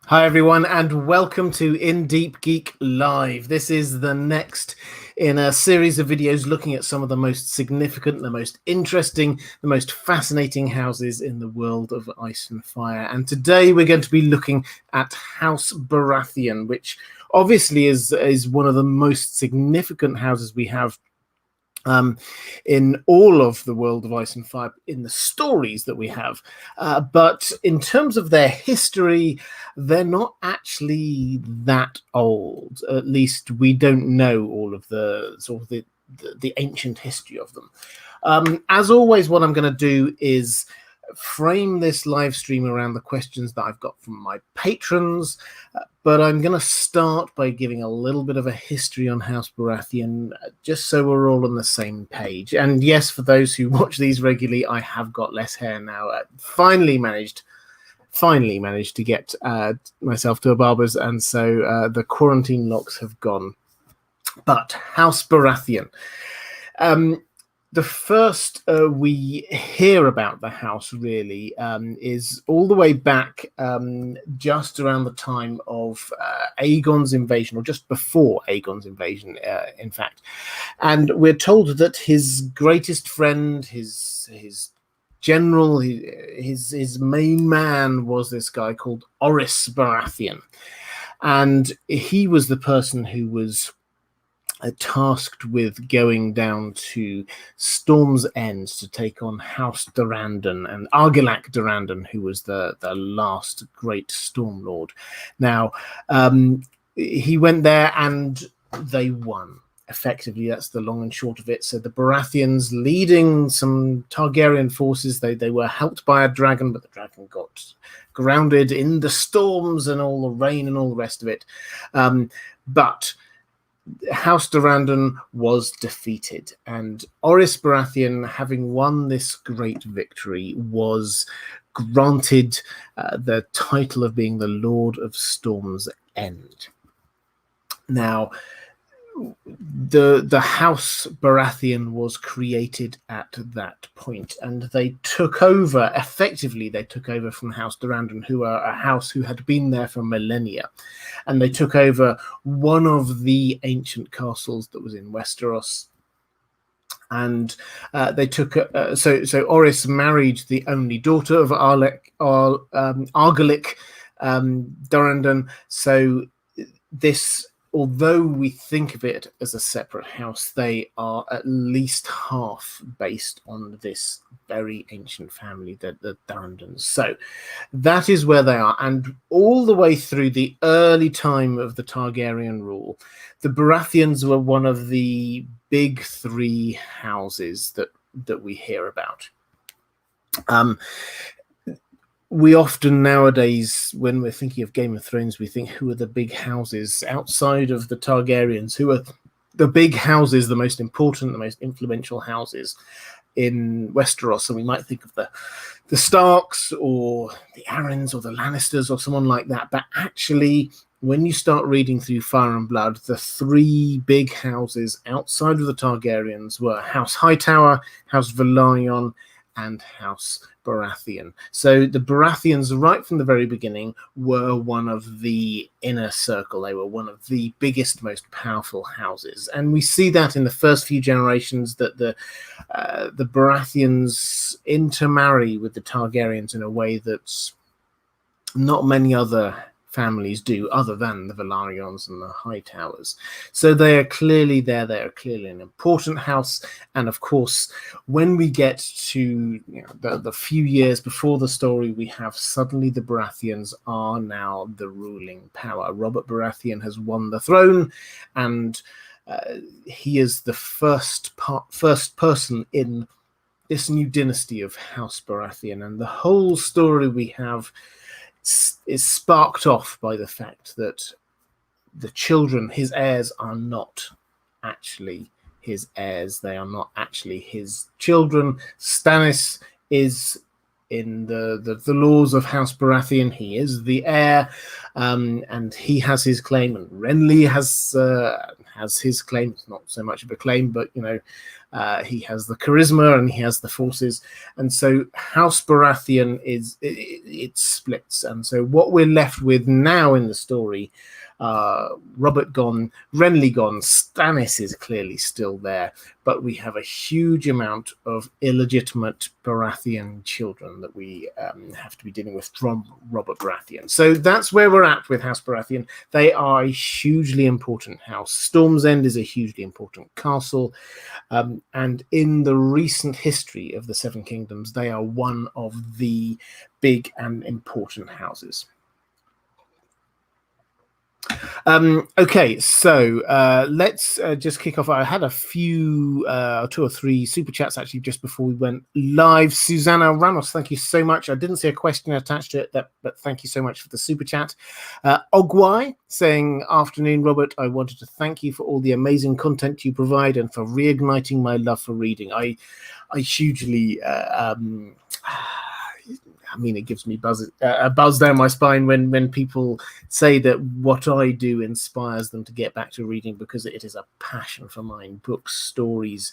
Hi everyone, and welcome to Deep Geek Live. This is the next in a series of videos looking at some of the most significant, the most interesting, the most fascinating houses in the world of Ice and Fire. And today we're going to be looking at House Baratheon, which obviously is one of the most significant houses we have in all of the world of Ice and Fire, in the stories that we have. But in terms of their history, they're not actually that old. At least we don't know all of the sort of the ancient history of them. As always, what I'm going to do is frame this live stream around the questions that I've got from my patrons, but I'm going to start by giving a little bit of a history on House Baratheon, just so we're all on the same page. And yes, for those who watch these regularly, I have got less hair now. I finally managed to get myself to a barber's, and so the quarantine locks have gone. But House Baratheon. The first we hear about the house really is all the way back just around the time of Aegon's invasion, or just before Aegon's invasion, in fact. And we're told that his greatest friend, his general, his main man was this guy called House Baratheon. And he was the person who was tasked with going down to Storm's End to take on House Durrandon and Argilac Durrandon, who was the last great Storm Lord. Now, he went there and they won. Effectively, that's the long and short of it. So the Baratheons, leading some Targaryen forces, they were helped by a dragon, but the dragon got grounded in the storms and all the rain and all the rest of it. But House Durrandon was defeated, and House Baratheon, having won this great victory, was granted the title of being the Lord of Storm's End. Now, the House Baratheon was created at that point, and they took over, effectively they took over from House Durrandon, who are a house who had been there for millennia, and they took over one of the ancient castles that was in Westeros. And they took so Horas married the only daughter of Argilac Durrandon. So this, although we think of it as a separate house, they are at least half based on this very ancient family, the Durrandons. So that is where they are. And all the way through the early time of the Targaryen rule, the Baratheons were one of the big three houses that we hear about. We often nowadays, when we're thinking of Game of Thrones, we think, who are the big houses outside of the Targaryens? Who are the big houses, the most important, the most influential houses in Westeros? And we might think of the Starks or the Arryns or the Lannisters or someone like that. But actually, when you start reading through Fire and Blood, the three big houses outside of the Targaryens were House Hightower, House Valyrian, and House Baratheon. So the Baratheons, right from the very beginning, were one of the inner circle. They were one of the biggest, most powerful houses, and we see that in the first few generations, that the Baratheons intermarry with the Targaryens in a way that's not many other families do, other than the Valyrians and the Hightowers. So they are clearly there. They are clearly an important house. And of course, when we get to the few years before the story, we have suddenly the Baratheons are now the ruling power. Robert Baratheon has won the throne, and he is the first person in this new dynasty of House Baratheon. And the whole story we have is sparked off by the fact that the children, his heirs, are not actually his heirs. They are not actually his children. Stannis is, in the laws of House Baratheon, he is the heir, and he has his claim, and Renly has his claim. It's not so much of a claim, but He has the charisma and he has the forces. And so House Baratheon it splits. And so what we're left with now in the story, Robert gone, Renly gone, Stannis is clearly still there, but we have a huge amount of illegitimate Baratheon children that we have to be dealing with from Robert Baratheon. So that's where we're at with House Baratheon. They are a hugely important house. Storm's End is a hugely important castle, and in the recent history of the Seven Kingdoms, they are one of the big and important houses. Okay, so let's just kick off. I had a few, 2 or 3 super chats actually just before we went live. Susanna Ramos, thank you so much. I didn't see a question attached to it, but thank you so much for the super chat. Ogwai saying, afternoon, Robert. I wanted to thank you for all the amazing content you provide and for reigniting my love for reading. I hugely... I mean, it gives me a buzz down my spine when people say that what I do inspires them to get back to reading, because it is a passion for mine. Books, stories,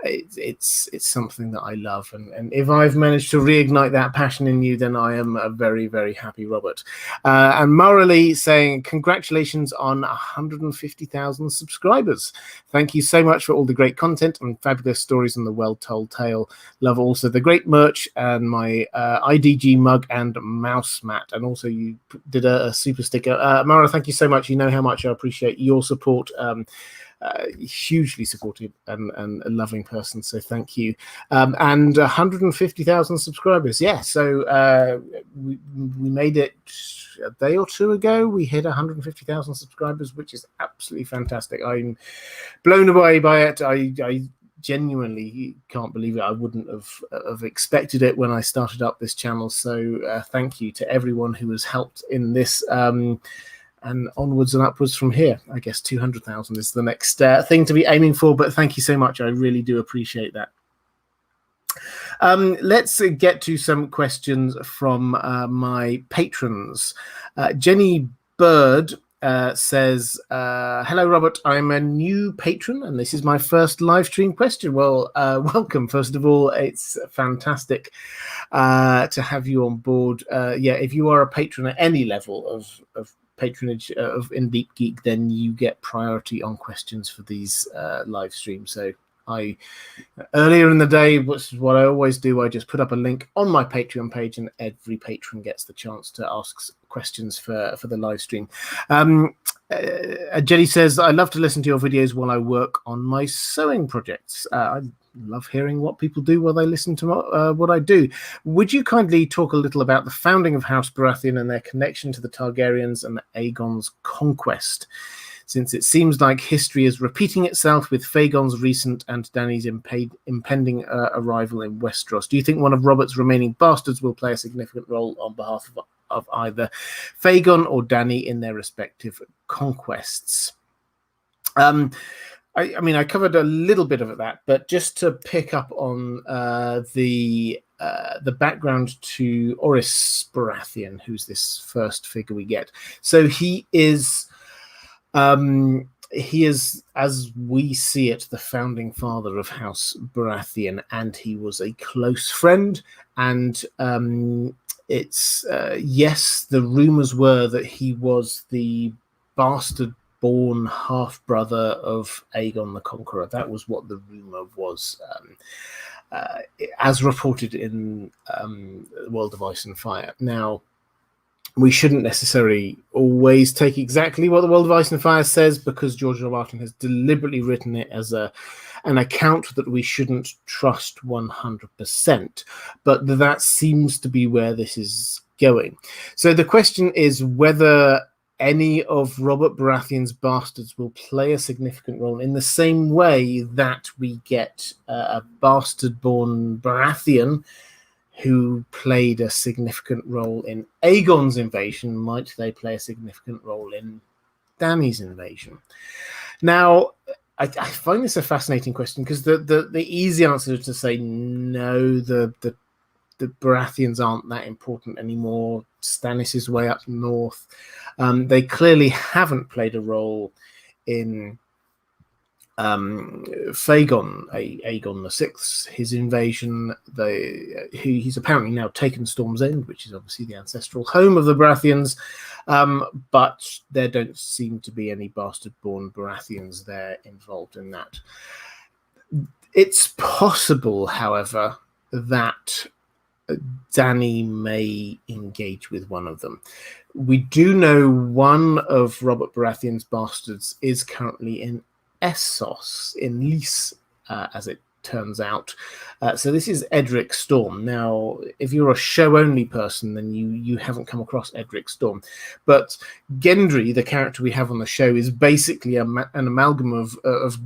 it's something that I love. And if I've managed to reignite that passion in you, then I am a very, very happy Robert. And Morally saying, congratulations on 150,000 subscribers. Thank you so much for all the great content and fabulous stories and the well-told tale. Love also the great merch and my IDG mug and mouse mat, and also you did a super sticker. Mara, thank you so much. You know how much I appreciate your support. Hugely supportive and a loving person, so thank you. And 150,000 subscribers. Yeah, so we made it a day or 2 ago. We hit 150,000 subscribers, which is absolutely fantastic. I'm blown away by it. I genuinely can't believe it. I wouldn't have expected it when I started up this channel. So thank you to everyone who has helped in this, and onwards and upwards from here. I guess 200,000 is the next thing to be aiming for, but thank you so much. I really do appreciate that. Let's get to some questions from my patrons. Jenny Bird says, hello, Robert. I'm a new patron, and this is my first live stream question. Well, welcome. First of all, it's fantastic to have you on board. Yeah, if you are a patron at any level of patronage of In Deep Geek, then you get priority on questions for these live streams. So earlier in the day, which is what I always do, I just put up a link on my Patreon page, and every patron gets the chance to ask questions for the live stream. Jenny says, I love to listen to your videos while I work on my sewing projects. I love hearing what people do while they listen to what I do. Would you kindly talk a little about the founding of House Baratheon and their connection to the Targaryens and Aegon's conquest? Since it seems like history is repeating itself with Fagon's recent and Dany's impending arrival in Westeros. Do you think one of Robert's remaining bastards will play a significant role on behalf of either Fagon or Dany in their respective conquests? I mean, I covered a little bit of that, but just to pick up on the background to Orys Baratheon, who's this first figure we get. So he is, as we see it, the founding father of House Baratheon, and he was a close friend. And it's yes, the rumors were that he was the bastard-born half-brother of Aegon the Conqueror. That was what the rumor was, as reported in World of Ice and Fire. Now, we shouldn't necessarily always take exactly what the World of Ice and Fire says, because George R. R. Martin has deliberately written it as an account that we shouldn't trust 100%. But that seems to be where this is going. So the question is whether any of Robert Baratheon's bastards will play a significant role in the same way that we get a bastard-born Baratheon who played a significant role in Aegon's invasion. Might they play a significant role in Dany's invasion? Now, I find this a fascinating question, because the easy answer is to say no, the Baratheons aren't that important anymore. Stannis is way up north. They clearly haven't played a role in Aegon VI, his invasion. He's apparently now taken Storm's End, which is obviously the ancestral home of the Baratheons, but there don't seem to be any bastard-born Baratheons there involved in that. It's possible, however, that Dany may engage with one of them. We do know one of Robert Baratheon's bastards is currently in Essos, in Lys, as it turns out. So this is Edric Storm. Now, if you're a show-only person, then you haven't come across Edric Storm. But Gendry, the character we have on the show, is basically an amalgam of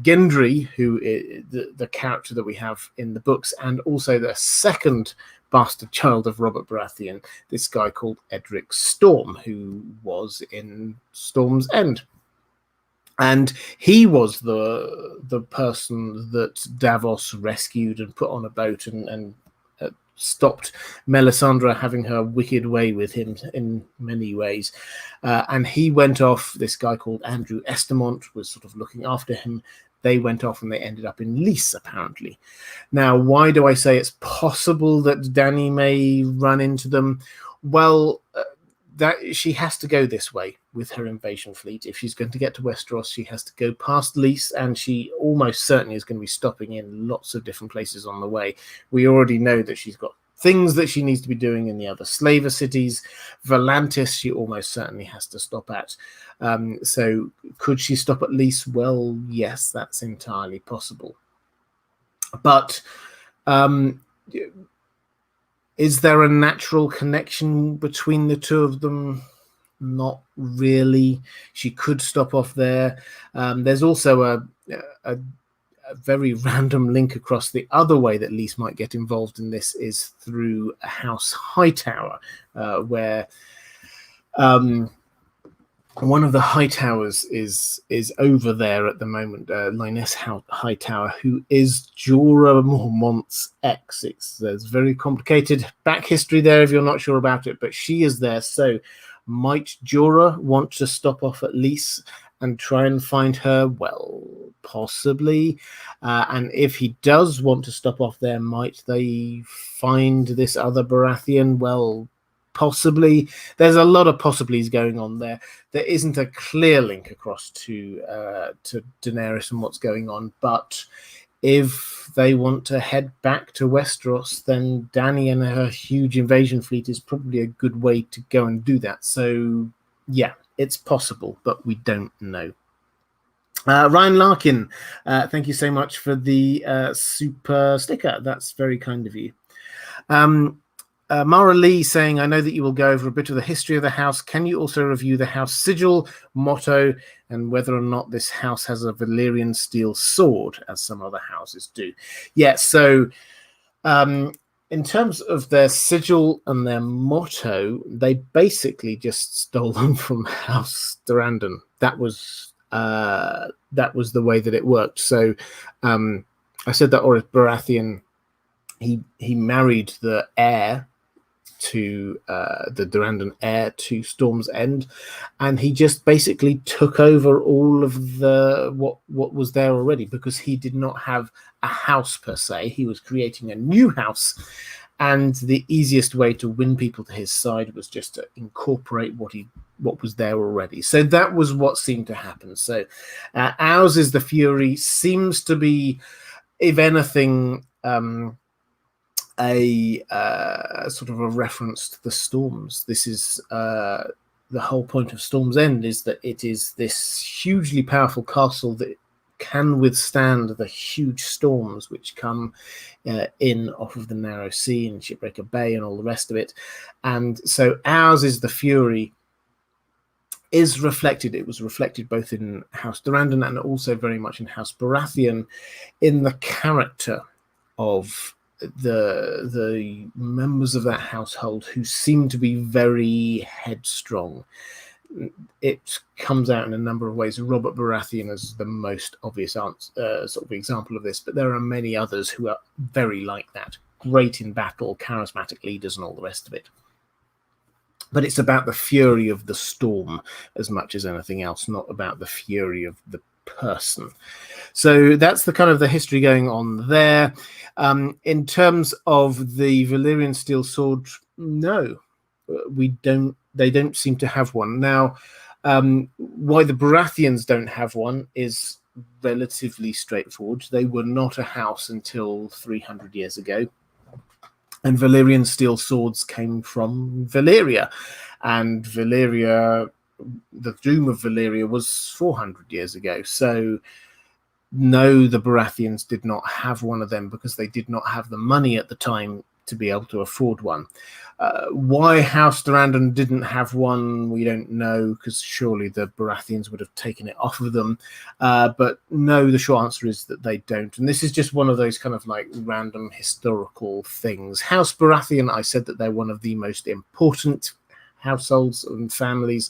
Gendry, who is the character that we have in the books, and also the second bastard child of Robert Baratheon, this guy called Edric Storm, who was in Storm's End. And he was the person that Davos rescued and put on a boat and stopped Melisandre having her wicked way with him in many ways. And he went off, this guy called Andrew Estamont was sort of looking after him. They went off and they ended up in Lys, apparently. Now, why do I say it's possible that Dany may run into them? Well, that she has to go this way with her invasion fleet. If she's going to get to Westeros, she has to go past Lys, and she almost certainly is going to be stopping in lots of different places on the way. We already know that she's got things that she needs to be doing in the other slaver cities. Volantis, she almost certainly has to stop at. So could she stop at Lys? Well, yes, that's entirely possible. But is there a natural connection between the two of them? Not really. She could stop off there. There's also a very random link across the other way that Lys might get involved in this is through House Hightower, where one of the Hightowers is over there at the moment, Lyness Hightower, who is Jorah Mormont's ex. There's very complicated back history there if you're not sure about it, but she is there. So might Jorah want to stop off at Lys and try and find her? Well, possibly. And if he does want to stop off there, might they find this other Baratheon? Well, possibly. There's a lot of possibilities going on there. There isn't a clear link across to Daenerys and what's going on, but if they want to head back to Westeros, then Dany and her huge invasion fleet is probably a good way to go and do that. So yeah, it's possible, but we don't know. Ryan Larkin, thank you so much for the super sticker. That's very kind of you. Mara Lee saying, I know that you will go over a bit of the history of the house. Can you also review the house sigil, motto, and whether or not this house has a Valyrian steel sword, as some other houses do? Yeah, so in terms of their sigil and their motto, they basically just stole them from House Durrandon. That was the way that it worked. So I said that Orys Baratheon, he married the heir to the Durrandon heir to Storm's End, and he just basically took over all of the what was there already, because he did not have a house per se. He was creating a new house, and the easiest way to win people to his side was just to incorporate what was there already. So that was what seemed to happen. So ours is the Fury, seems to be, if anything, a sort of a reference to the storms. This is the whole point of Storm's End, is that it is this hugely powerful castle that can withstand the huge storms which come in off of the Narrow Sea and Shipbreaker Bay and all the rest of it. And so ours is the Fury is reflected. It was reflected both in House Durrandon and also very much in House Baratheon, in the character of the members of that household, who seem to be very headstrong. It comes out in a number of ways. Robert Baratheon is the most obvious sort of example of this, but there are many others who are very like that. Great in battle, charismatic leaders, and all the rest of it. But it's about the fury of the storm as much as anything else, not about the fury of the person. So that's the kind of the history going on there. In terms of the Valyrian steel sword, no, we don't. They don't seem to have one now. Why the Baratheons don't have one is relatively straightforward. They were not a house until 300 years ago, and Valyrian steel swords came from Valyria, and Valyria, the doom of Valyria was 400 years ago. So no, the Baratheons did not have one of them because they did not have the money at the time to be able to afford one. Why House Durandon didn't have one, we don't know, because surely the Baratheons would have taken it off of them. But no, the short answer is that they don't. And this is just one of those kind of like random historical things. House Baratheon, I said that they're one of the most important households and families.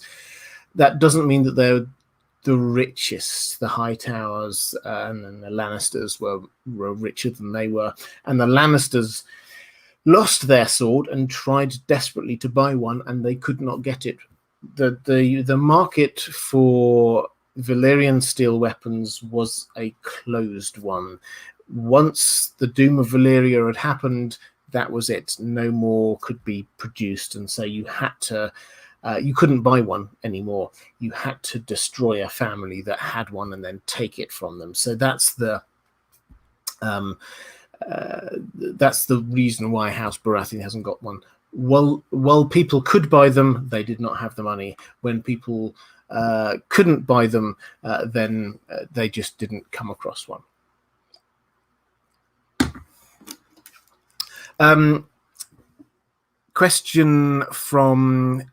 That doesn't mean that they're the richest. The Hightowers and then the Lannisters were richer than they were. And the Lannisters lost their sword and tried desperately to buy one, and they could not get it. The market for Valyrian steel weapons was a closed one. Once the doom of Valyria had happened, that was it. No more could be produced, and so you had to. You couldn't buy one anymore. You had to destroy a family that had one and then take it from them. So that's the reason why House Baratheon hasn't got one. While people could buy them, they did not have the money. When people couldn't buy them, then they just didn't come across one. Question from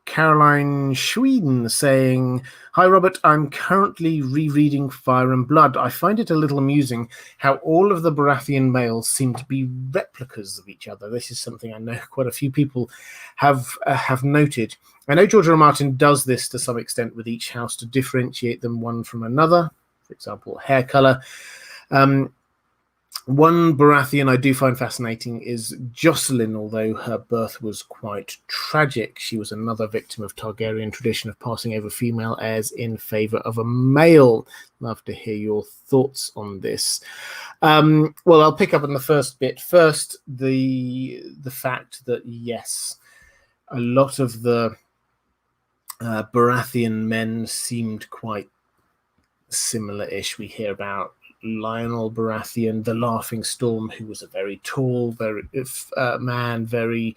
Caroline Schweden saying, "Hi Robert, I'm currently rereading Fire and Blood. I find it a little amusing how all of the Baratheon males seem to be replicas of each other. This is something I know quite a few people have noted. I know George R. R. Martin does this to some extent with each house to differentiate them one from another. For example, hair color. One Baratheon I do find fascinating is Jocelyn, although her birth was quite tragic. She was another victim of Targaryen tradition of passing over female heirs in favor of a male. Love to hear your thoughts on this." Well, I'll pick up on the first bit. First, the fact that, yes, a lot of the Baratheon men seemed quite similar-ish. We hear about Lionel Baratheon, the Laughing Storm, who was a very tall, very man, very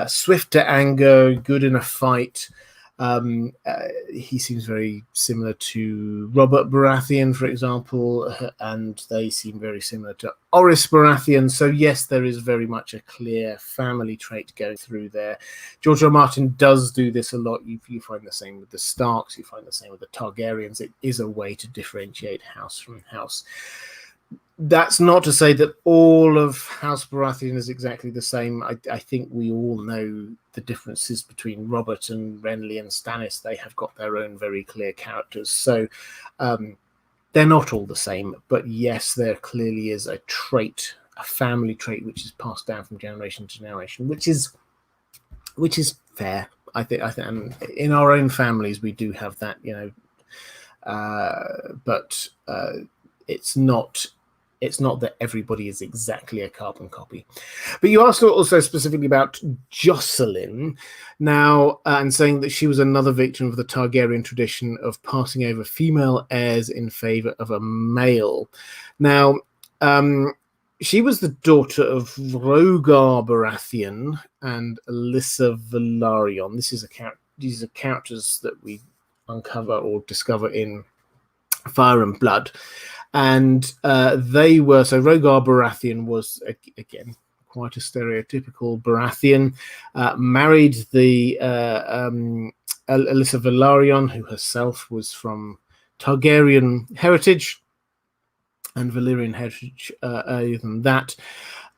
swift to anger, good in a fight. He seems very similar to Robert Baratheon, for example, and they seem very similar to Oris Baratheon. So yes, there is very much a clear family trait going through there. George R. R. Martin does do this a lot. You find the same with the Starks. You find the same with the Targaryens. It is a way to differentiate house from house. That's not to say that all of House Baratheon is exactly the same. I think we all know the differences between Robert and Renly and Stannis. They have got their own very clear characters. So they're not all the same. But yes, there clearly is a trait, a family trait, which is passed down from generation to generation, which is fair. I think and in our own families, we do have that, but it's not that everybody is exactly a carbon copy. But you asked also specifically about Jocelyn now, and saying that she was another victim of the Targaryen tradition of passing over female heirs in favor of a male. Now, she was the daughter of Rhaegar Baratheon and Alyssa Velaryon. These are characters that we uncover or discover in Fire and Blood. And they were, so Rhaegar Baratheon was, again, quite a stereotypical Baratheon, married the Alyssa Velaryon, who herself was from Targaryen heritage and Valyrian heritage earlier than that.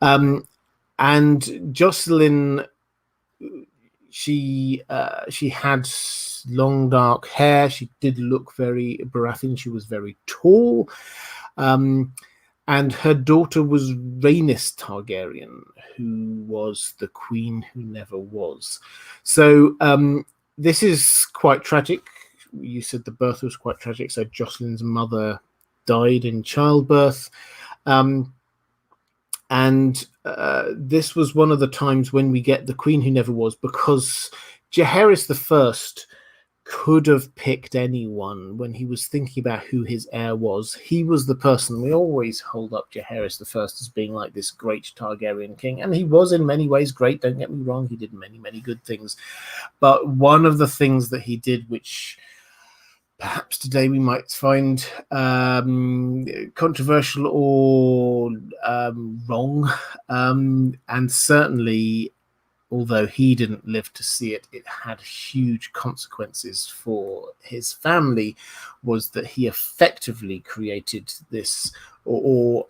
And Jocelyn, she had long dark hair. She did look very Baratheon. She was very tall. And her daughter was Rhaenys Targaryen, who was the queen who never was. So this is quite tragic you said the birth was quite tragic. So Jocelyn's mother died in childbirth. And this was one of the times when we get the Queen Who Never Was, because Jaehaerys I could have picked anyone when he was thinking about who his heir was. He was the person. We always hold up Jaehaerys I as being like this great Targaryen king, and he was in many ways great, don't get me wrong. He did many, many good things. But one of the things that he did, which perhaps today we might find controversial or wrong, and certainly, although he didn't live to see it, it had huge consequences for his family, was that he effectively created this or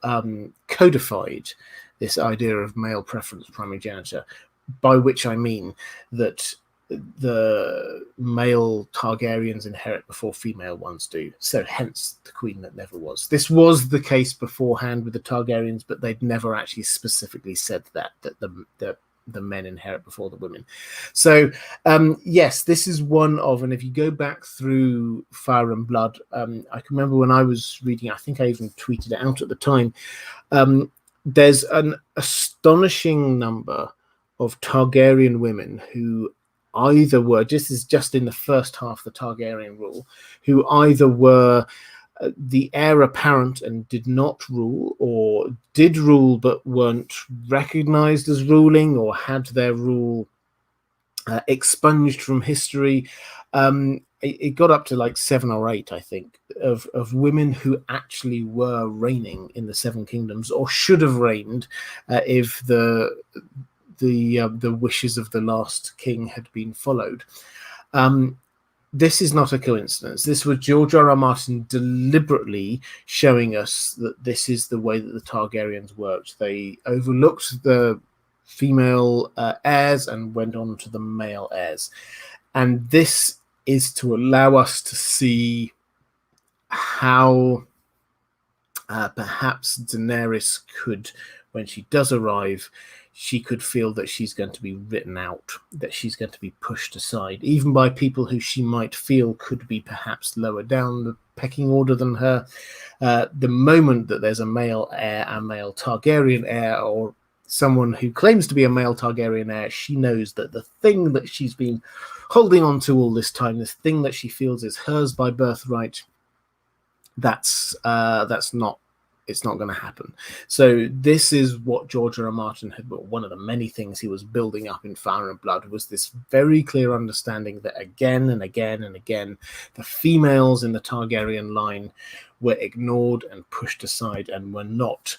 codified this idea of male preference primogeniture, by which I mean that the male Targaryens inherit before female ones do. So hence the Queen That Never Was. This was the case beforehand with the Targaryens, but they'd never actually specifically said that the men inherit before the women. So yes, this is one of, and if you go back through Fire and Blood, I can remember when I was reading, I think I even tweeted it out at the time, there's an astonishing number of Targaryen women who either were, this is just in the first half of the Targaryen rule, who either were the heir apparent and did not rule, or did rule but weren't recognized as ruling, or had their rule expunged from history. It got up to like 7 or 8, I think, of women who actually were reigning in the Seven Kingdoms, or should have reigned if the wishes of the last king had been followed. This is not a coincidence. This was George R.R. Martin deliberately showing us that this is the way that the Targaryens worked. They overlooked the female heirs and went on to the male heirs. And this is to allow us to see how perhaps Daenerys could, when she does arrive, she could feel that she's going to be written out, that she's going to be pushed aside, even by people who she might feel could be perhaps lower down the pecking order than her. The moment that there's a male heir, a male Targaryen heir, or someone who claims to be a male Targaryen heir, she knows that the thing that she's been holding on to all this time, this thing that she feels is hers by birthright, that's not, it's not going to happen. So this is what George R.R. Martin had, one of the many things he was building up in Fire and Blood, was this very clear understanding that again and again and again, the females in the Targaryen line were ignored and pushed aside and were not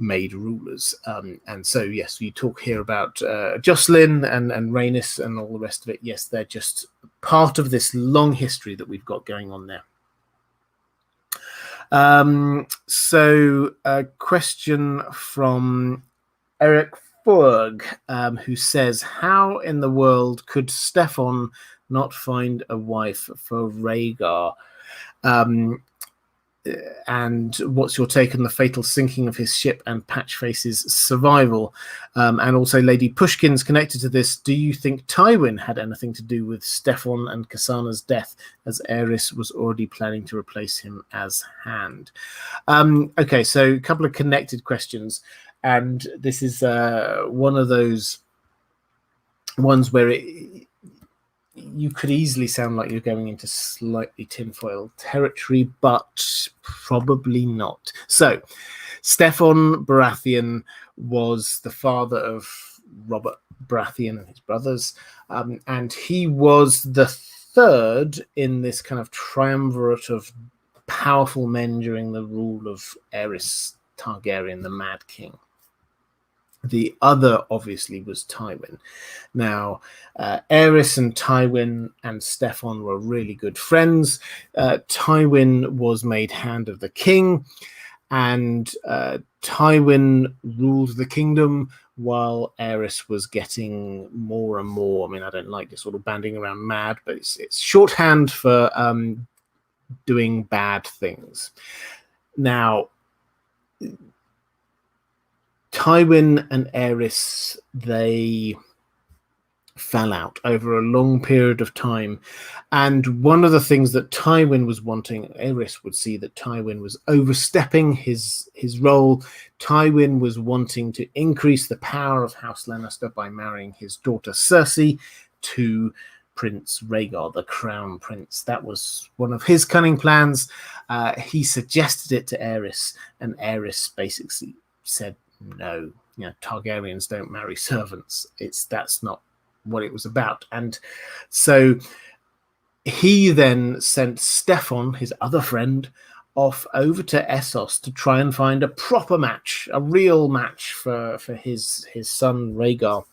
made rulers. And so, yes, we talk here about Jocelyn and Rhaenys and all the rest of it. Yes, they're just part of this long history that we've got going on there. So a question from Eric Furg, who says, how in the world could Steffon not find a wife for Rhaegar? And what's your take on the fatal sinking of his ship and Patchface's survival? And also Lady Pushkin's connected to this. Do you think Tywin had anything to do with Steffon and Kasana's death, as Aerys was already planning to replace him as Hand? Okay, so a couple of connected questions. And this is one of those ones where you could easily sound like you're going into slightly tinfoil territory, but probably not. So, Steffon Baratheon was the father of Robert Baratheon and his brothers, and he was the third in this kind of triumvirate of powerful men during the rule of Aerys Targaryen, the Mad King. The other, obviously, was Tywin. Now, Aerys and Tywin and Steffon were really good friends. Tywin was made Hand of the King, and Tywin ruled the kingdom while Aerys was getting more and more. I mean, I don't like this sort of banding around mad, but it's shorthand for doing bad things. Now, Tywin and Aerys, they fell out over a long period of time. And one of the things that Tywin was wanting, Aerys would see that Tywin was overstepping his role. Tywin was wanting to increase the power of House Lannister by marrying his daughter Cersei to Prince Rhaegar, the Crown Prince. That was one of his cunning plans. He suggested it to Aerys, and Aerys basically said, no, Targaryens don't marry servants. That's not what it was about. And so he then sent Steffon, his other friend, off over to Essos to try and find a proper match, a real match for his son Rhaegar.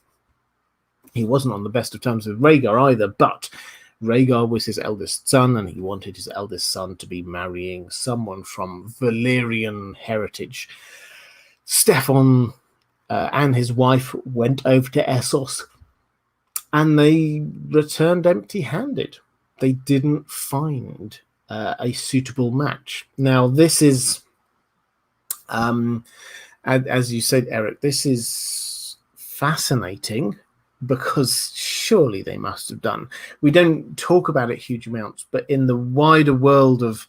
He wasn't on the best of terms with Rhaegar either, but Rhaegar was his eldest son, and he wanted his eldest son to be marrying someone from Valyrian heritage. Steffon and his wife went over to Essos, and they returned empty-handed. They didn't find a suitable match. Now, this is, as you said, Eric, this is fascinating, because surely they must have done. We don't talk about it huge amounts, but in the wider world of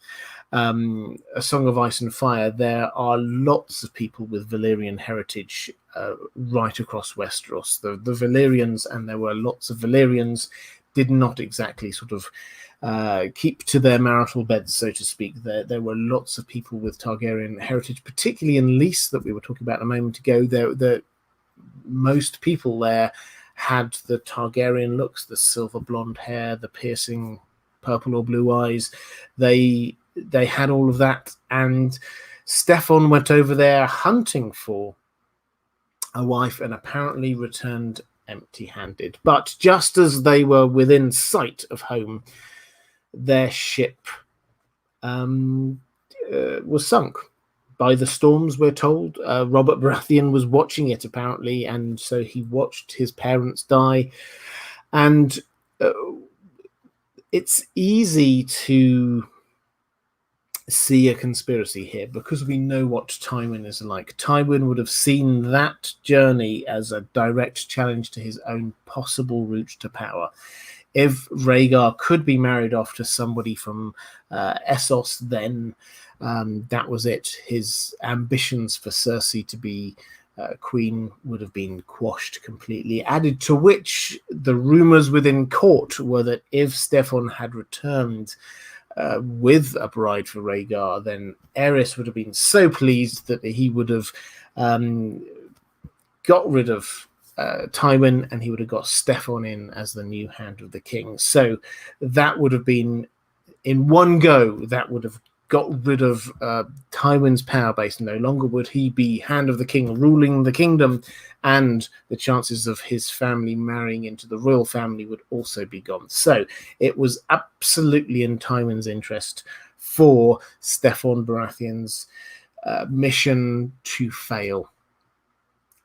A Song of Ice and Fire, there are lots of people with Valyrian heritage right across Westeros. The Valyrians, and there were lots of Valyrians, did not exactly sort of keep to their marital beds, so to speak. There were lots of people with Targaryen heritage, particularly in Lys that we were talking about a moment ago. Most people there had the Targaryen looks, the silver blonde hair, the piercing purple or blue eyes. They had all of that, and Steffon went over there hunting for a wife and apparently returned empty-handed. But just as they were within sight of home, their ship was sunk by the storms, we're told. Robert Baratheon was watching it, apparently, and so he watched his parents die. And it's easy to see a conspiracy here, because we know what Tywin is like. Tywin would have seen that journey as a direct challenge to his own possible route to power. If Rhaegar could be married off to somebody from Essos, then that was it. His ambitions for Cersei to be queen would have been quashed completely, added to which the rumours within court were that if Steffon had returned with a bride for Rhaegar, then Aerys would have been so pleased that he would have got rid of Tywin, and he would have got Steffon in as the new Hand of the King. So that would have been, in one go, that would have got rid of Tywin's power base. No longer would he be Hand of the King ruling the kingdom, and the chances of his family marrying into the royal family would also be gone. So it was absolutely in Tywin's interest for Steffon Baratheon's mission to fail.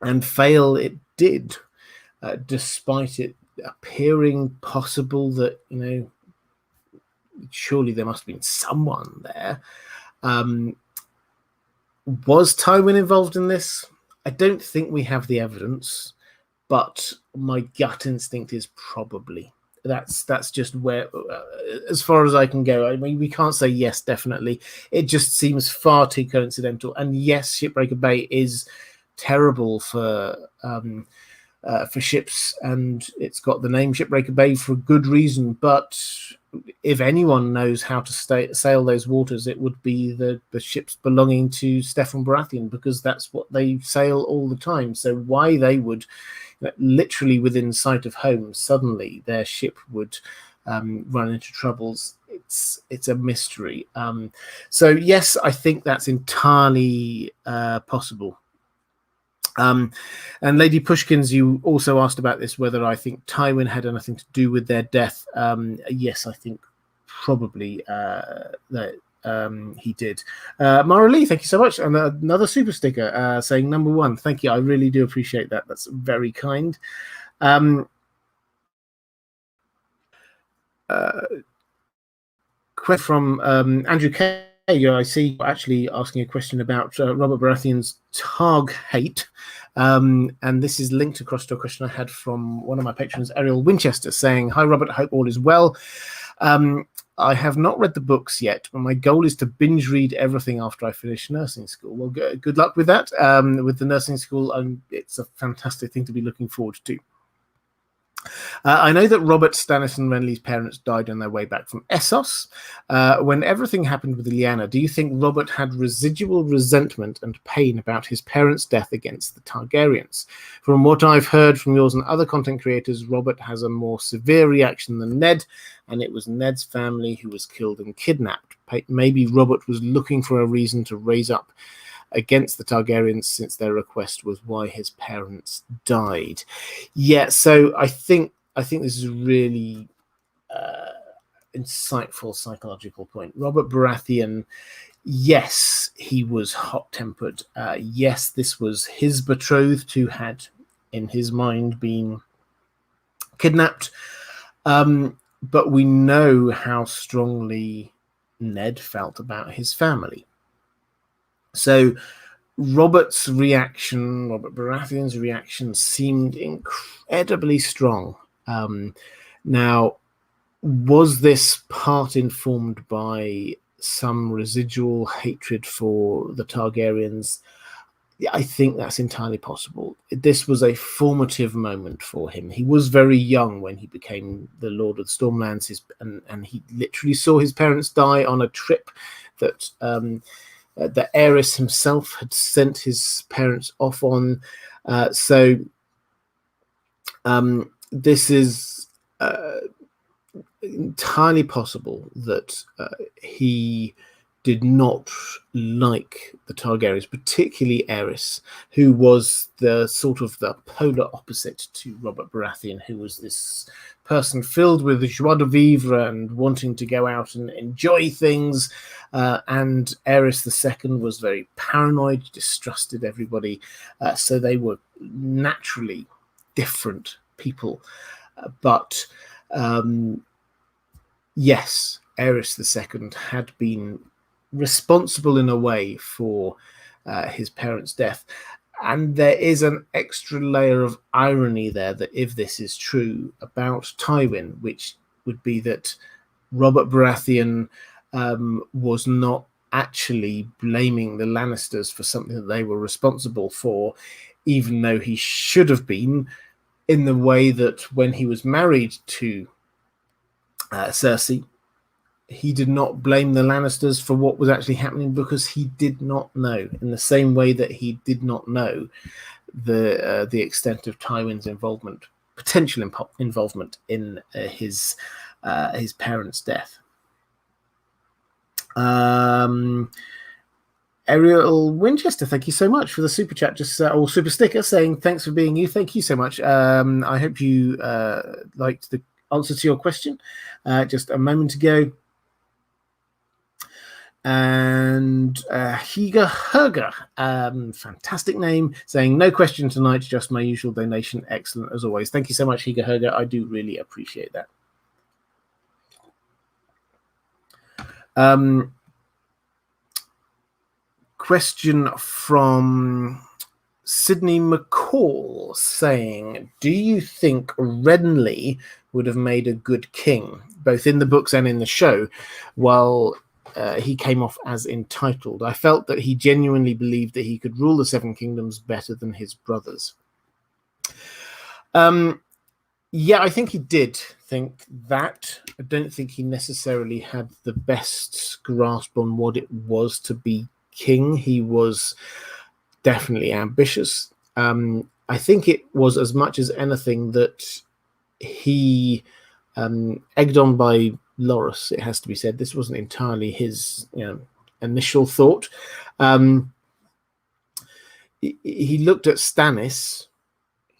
And fail it did, despite it appearing possible that, surely there must have been someone there. Was Tywin involved in this? I don't think we have the evidence, but my gut instinct is probably. That's just where, as far as I can go. I mean, we can't say yes, definitely. It just seems far too coincidental. And yes, Shipbreaker Bay is terrible for ships, and it's got the name Shipbreaker Bay for a good reason. But if anyone knows how to sail those waters, it would be the ships belonging to Steffon Baratheon, because that's what they sail all the time. So why they would, literally within sight of home, suddenly their ship would run into troubles, it's a mystery. So yes, I think that's entirely possible. And Lady Pushkins, you also asked about this, whether I think Tywin had anything to do with their death. Yes, I think probably that he did. Mara Lee, thank you so much. And another super sticker saying number one. Thank you. I really do appreciate that. That's very kind. Question from Andrew K. I see you're actually asking a question about Robert Baratheon's Targ hate. And this is linked across to a question I had from one of my patrons, Ariel Winchester, saying, "Hi, Robert. Hope all is well. I have not read the books yet, but my goal is to binge read everything after I finish nursing school." Well, good luck with that. With the nursing school, it's a fantastic thing to be looking forward to. I know that Robert, Stannis, and Renly's parents died on their way back from Essos. When everything happened with Lyanna, do you think Robert had residual resentment and pain about his parents' death against the Targaryens? From what I've heard from yours and other content creators, Robert has a more severe reaction than Ned, and it was Ned's family who was killed and kidnapped. Maybe Robert was looking for a reason to raise up against the Targaryens, since their request was why his parents died. Yeah, so I think this is a really insightful psychological point. Robert Baratheon, yes, he was hot-tempered. Yes, this was his betrothed who had, in his mind, been kidnapped. But we know how strongly Ned felt about his family. So Robert Baratheon's reaction seemed incredibly strong. Now, was this part informed by some residual hatred for the Targaryens? I think that's entirely possible. This was a formative moment for him. He was very young when he became the Lord of the Stormlands, and he literally saw his parents die on a trip that the heiress himself had sent his parents off on. This is entirely possible that he did not like the Targaryens, particularly Aerys, who was the sort of the polar opposite to Robert Baratheon, who was this person filled with joie de vivre and wanting to go out and enjoy things. And Aerys II was very paranoid, distrusted everybody. So they were naturally different people. But yes, Aerys II had been responsible in a way for his parents' death. And there is an extra layer of irony there, that if this is true about Tywin, which would be that Robert Baratheon was not actually blaming the Lannisters for something that they were responsible for, even though he should have been, in the way that when he was married to Cersei, he did not blame the Lannisters for what was actually happening, because he did not know, in the same way that he did not know the extent of Tywin's potential involvement in his parents' death. Ariel Winchester, thank you so much for the super chat, or super sticker, saying thanks for being you. Thank you so much. I hope you liked the answer to your question just a moment ago. And Higa Herger, fantastic name, saying no question tonight, just my usual donation. Excellent as always. Thank you so much, Higa Herger. I do really appreciate that. Question from Sydney McCall, saying, do you think Renly would have made a good king, both in the books and in the show, while he came off as entitled? I felt that he genuinely believed that he could rule the Seven Kingdoms better than his brothers. Yeah, I think he did think that. I don't think he necessarily had the best grasp on what it was to be king. He was definitely ambitious. I think it was, as much as anything, that he, egged on by Loras, it has to be said, this wasn't entirely his initial thought. He looked at Stannis.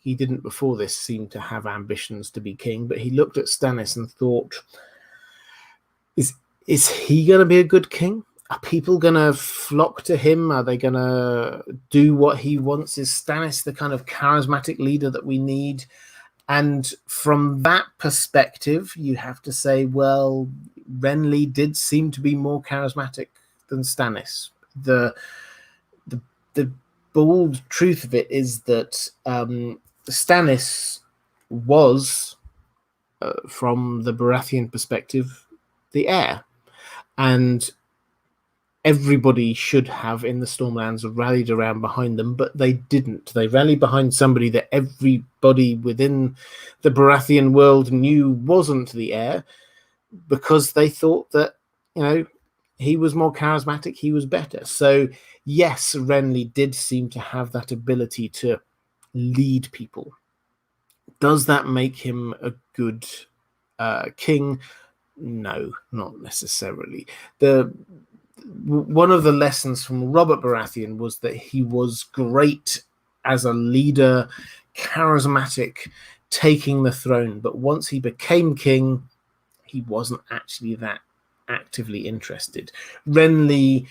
He didn't before this seem to have ambitions to be king, but he looked at Stannis and thought, is he going to be a good king? Are people going to flock to him? Are they going to do what he wants? Is Stannis the kind of charismatic leader that we need? And from that perspective, you have to say, well, Renly did seem to be more charismatic than Stannis. The bald truth of it is that Stannis was, from the Baratheon perspective, the heir, and everybody should have in the Stormlands rallied around behind them, but they didn't. They rallied behind somebody that everybody within the Baratheon world knew wasn't the heir, because they thought that, he was more charismatic, he was better. So yes, Renly did seem to have that ability to lead people. Does that make him a good king? No, not necessarily. One of the lessons from Robert Baratheon was that he was great as a leader, charismatic, taking the throne, but once he became king, he wasn't actually that actively interested. Renly,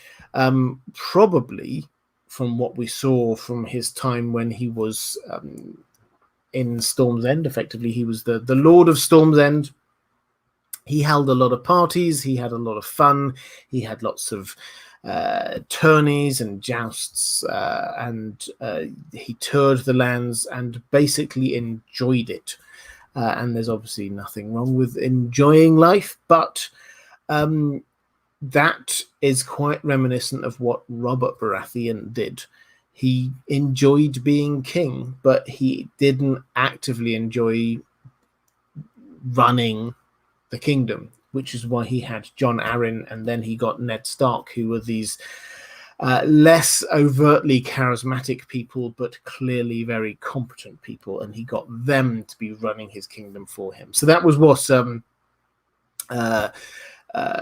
probably from what we saw from his time when he was in Storm's End, effectively he was the Lord of Storm's End. He held a lot of parties, he had a lot of fun, he had lots of tourneys and jousts, and he toured the lands and basically enjoyed it. And there's obviously nothing wrong with enjoying life, but that is quite reminiscent of what Robert Baratheon did. He enjoyed being king, but he didn't actively enjoy running the kingdom, which is why he had Jon Arryn, and then he got Ned Stark, who were these less overtly charismatic people, but clearly very competent people, and he got them to be running his kingdom for him. So that was what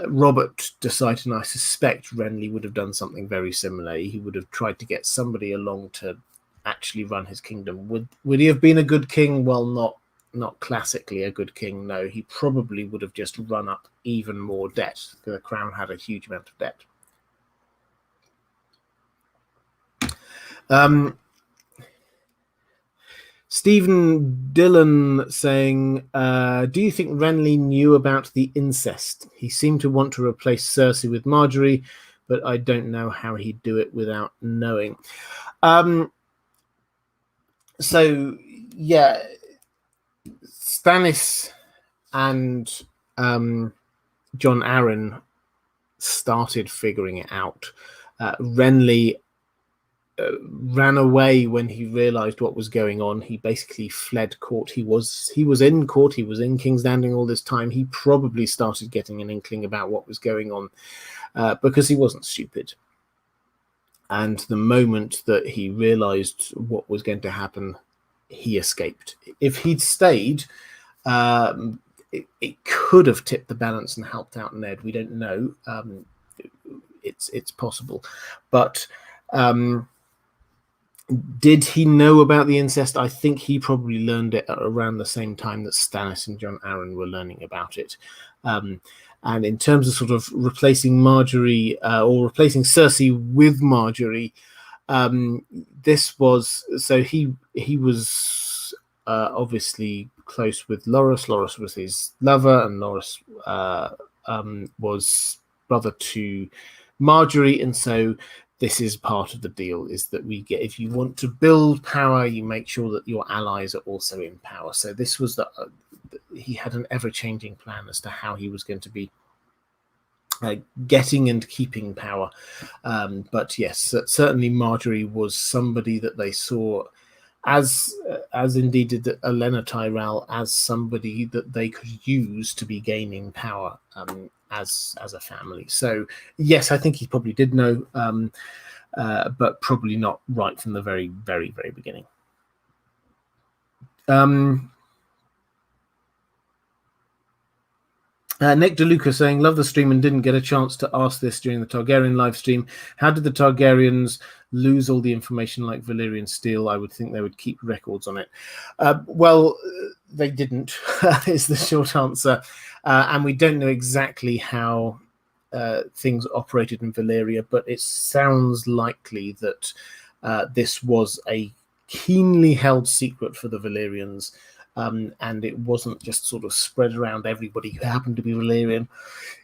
Robert decided, and I suspect Renly would have done something very similar. He would have tried to get somebody along to actually run his kingdom. Would he have been a good king? Well, not classically a good king, no. He probably would have just run up even more debt. The crown had a huge amount of debt. Stephen Dillon saying, do you think Renly knew about the incest? He seemed to want to replace Cersei with Marjorie, but I don't know how he'd do it without knowing. So, yeah, Stannis and Jon Arryn started figuring it out. Renly ran away when he realized what was going on. He basically fled court. He was in court. He was in King's Landing all this time. He probably started getting an inkling about what was going on because he wasn't stupid. And the moment that he realized what was going to happen, he escaped. If he'd stayed, it could have tipped the balance and helped out Ned. We don't know. It's possible, but did he know about the incest? I think he probably learned it around the same time that Stannis and Jon Arryn were learning about it. And in terms of sort of replacing Marjorie or replacing Cersei with Marjorie, this was, so he was obviously close with Loras. Loras was his lover, and Loras was brother to Marjorie, and so this is part of the deal, is that we get, if you want to build power, you make sure that your allies are also in power. So this was he had an ever-changing plan as to how he was going to be getting and keeping power. But yes, certainly Marjorie was somebody that they saw, as indeed did Olenna Tyrell, as somebody that they could use to be gaining power as a family. So yes, I think he probably did know, but probably not right from the very, very, very beginning. Nick DeLuca saying, love the stream and didn't get a chance to ask this during the Targaryen live stream. How did the Targaryens lose all the information like Valyrian steel? I would think they would keep records on it. Well, they didn't, is the short answer. And we don't know exactly how things operated in Valyria, but it sounds likely that this was a keenly held secret for the Valyrians. And it wasn't just sort of spread around everybody who happened to be Valyrian.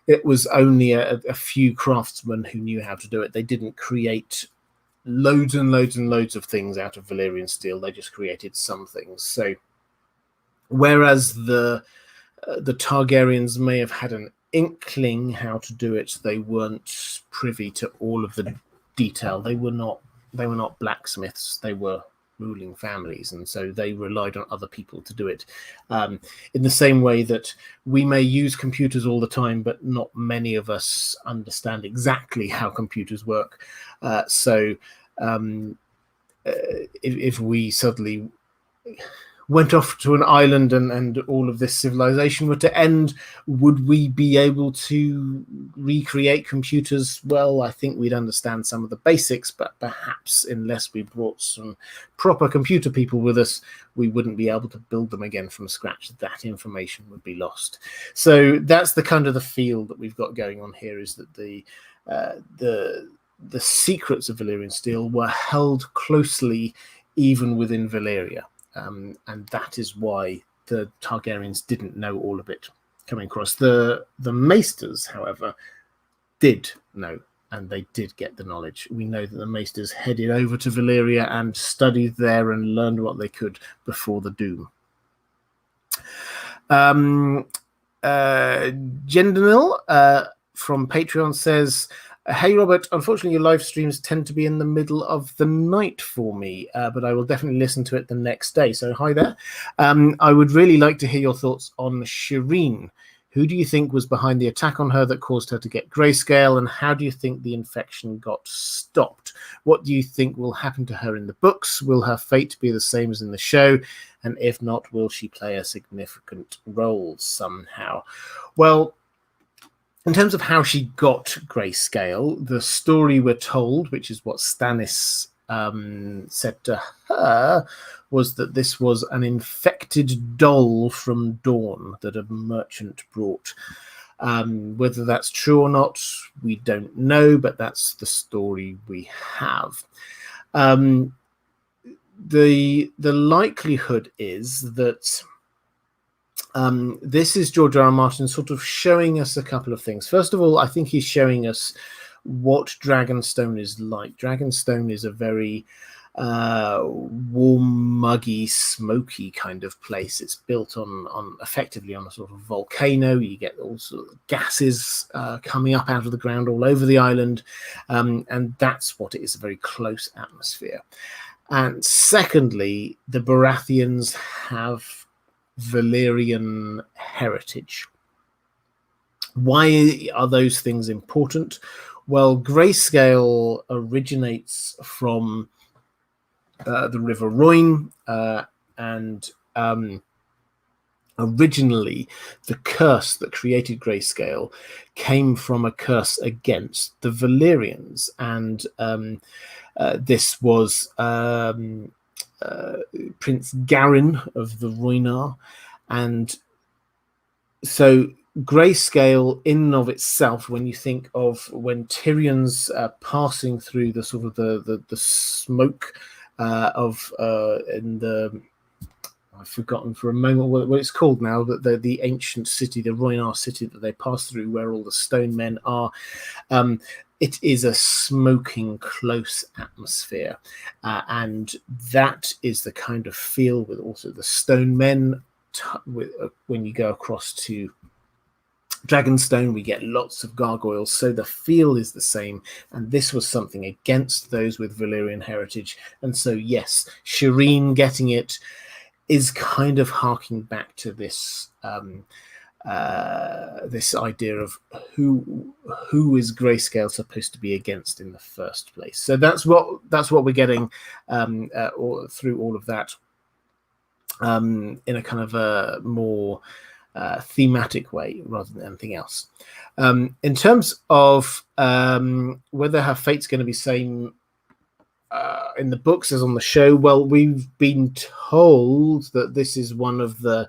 It was only a few craftsmen who knew how to do it. They didn't create loads and loads and loads of things out of Valyrian steel. They just created some things. So whereas the Targaryens may have had an inkling how to do it, they weren't privy to all of the detail. They were not blacksmiths. They were ruling families, and so they relied on other people to do it. In the same way that we may use computers all the time, but not many of us understand exactly how computers work. If we suddenly went off to an island and all of this civilization were to end, would we be able to recreate computers? Well, I think we'd understand some of the basics, but perhaps unless we brought some proper computer people with us, we wouldn't be able to build them again from scratch. That information would be lost. So that's the kind of the feel that we've got going on here, is that the secrets of Valyrian steel were held closely even within Valyria. And that is why the Targaryens didn't know all of it coming across. The Maesters, however, did know, and they did get the knowledge. We know that the Maesters headed over to Valyria and studied there and learned what they could before the Doom. Gendanil from Patreon says, "Hey Robert, unfortunately your live streams tend to be in the middle of the night for me, but I will definitely listen to it the next day." So hi there. I would really like to hear your thoughts on Shireen. Who do you think was behind the attack on her that caused her to get grayscale, and how do you think the infection got stopped? What do you think will happen to her in the books? Will her fate be the same as in the show? And if not, will she play a significant role somehow? Well, in terms of how she got grayscale, the story we're told, which is what Stannis said to her, was that this was an infected doll from Dawn that a merchant brought. Whether that's true or not, we don't know, but that's the story we have. The likelihood is that this is George R. R. Martin sort of showing us a couple of things. First of all, I think he's showing us what Dragonstone is like. Dragonstone is a very warm, muggy, smoky kind of place. It's built on effectively on a sort of volcano. You get all sort of gases coming up out of the ground all over the island, and that's what it is, a very close atmosphere. And secondly, the Baratheons have Valyrian heritage. Why are those things important? Well, grayscale originates from the River Rhoyne, and originally the curse that created grayscale came from a curse against the Valyrians, and this was Prince Garin of the Rhoynar. And so grayscale in and of itself, when you think of when Tyrion's passing through the sort of the smoke in the, I've forgotten for a moment what it's called now, but the ancient city, the Rhoynar city that they pass through, where all the stone men are, it is a smoking close atmosphere, and that is the kind of feel with also the stone men. When you go across to Dragonstone, we get lots of gargoyles, so the feel is the same, and this was something against those with Valyrian heritage. And so yes, Shireen getting it is kind of harking back to this this idea of who is grayscale supposed to be against in the first place. So that's what we're getting through all of that, in a kind of a more thematic way rather than anything else. In terms of whether her fate's going to be same in the books as on the show, well, we've been told that this is one of the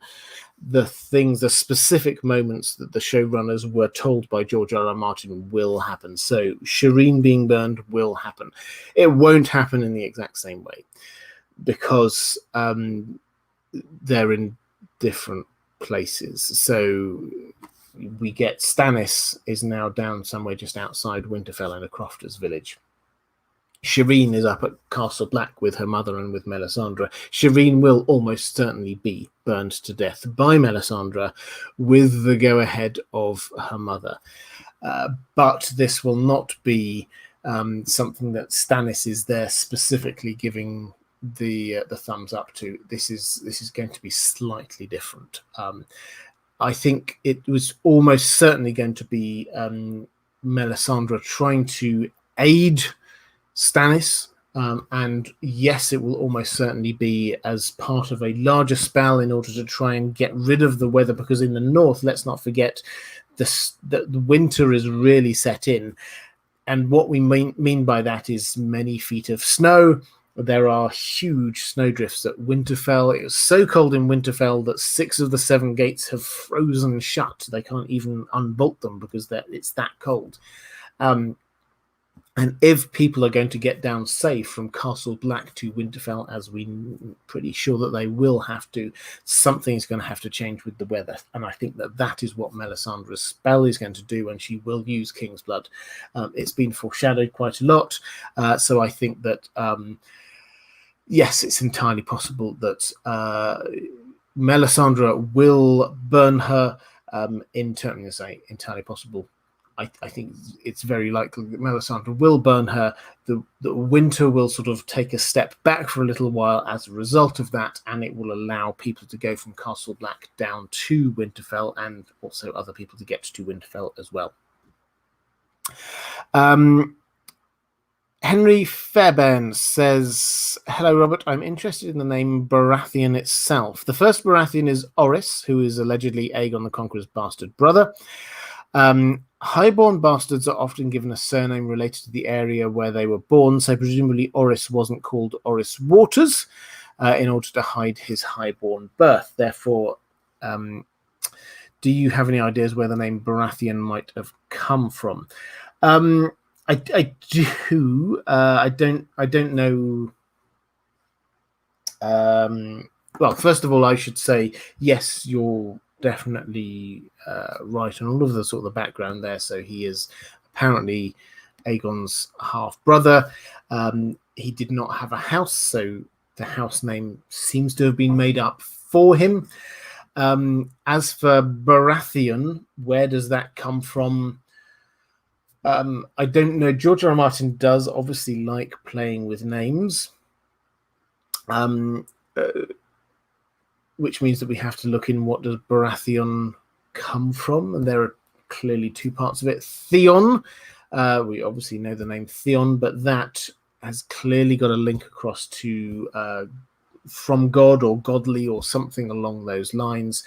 things, the specific moments that the showrunners were told by George R. R. Martin will happen. So Shireen being burned will happen. It won't happen in the exact same way because they're in different places. So we get Stannis is now down somewhere just outside Winterfell in a crofter's village. Shireen is up at Castle Black with her mother and with Melisandre. Shireen will almost certainly be burned to death by Melisandre with the go-ahead of her mother. But this will not be something that Stannis is there specifically giving the thumbs up to. This is going to be slightly different. I think it was almost certainly going to be Melisandre trying to aid Stannis, and yes, it will almost certainly be as part of a larger spell in order to try and get rid of the weather, because in the north, let's not forget, the winter is really set in, and what we mean by that is many feet of snow. There are huge snowdrifts at Winterfell. It was so cold in Winterfell that 6 of the 7 gates have frozen shut. They can't even unbolt them because it's that cold. And if people are going to get down safe from Castle Black to Winterfell, as we're pretty sure that they will have to, something's going to have to change with the weather. And I think that is what Melisandre's spell is going to do, and she will use King's Blood. It's been foreshadowed quite a lot. So I think that, yes, it's entirely possible that Melisandre will burn her. Entirely possible. I think it's very likely that Melisandre will burn her. The winter will sort of take a step back for a little while as a result of that, and it will allow people to go from Castle Black down to Winterfell, and also other people to get to Winterfell as well. Henry Fairbairn says, "Hello, Robert. I'm interested in the name Baratheon itself. The first Baratheon is Orys, who is allegedly Aegon the Conqueror's bastard brother. Highborn bastards are often given a surname related to the area where they were born, so presumably Orys wasn't called Orys Waters in order to hide his highborn birth. Therefore, do you have any ideas where the name Baratheon might have come from?" I do. I don't know. Well, first of all, I should say, yes, you're definitely right on all of the sort of the background there. So he is apparently Aegon's half brother. He did not have a house, so the house name seems to have been made up for him. As for Baratheon, where does that come from? I don't know. George R. R. Martin does obviously like playing with names, which means that we have to look in what does Baratheon come from, and there are clearly 2 parts of it. Theon, we obviously know the name Theon, but that has clearly got a link across to from God or godly or something along those lines.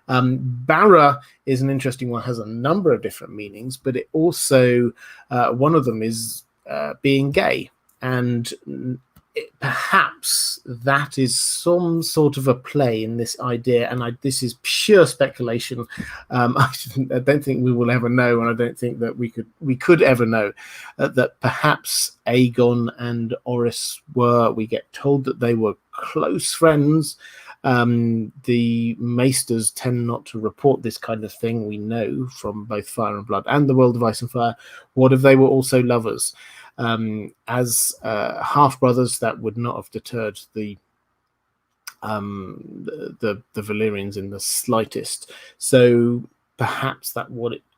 Bara is an interesting one, has a number of different meanings, but it also, one of them is being gay, and perhaps that is some sort of a play in this idea, and this is pure speculation. I don't think we will ever know, and I don't think that we could ever know that perhaps Aegon and Orys we get told that they were close friends. The Maesters tend not to report this kind of thing, we know from both Fire and Blood and the World of Ice and Fire. What if they were also lovers? As half brothers, that would not have deterred the Valyrians in the slightest. So perhaps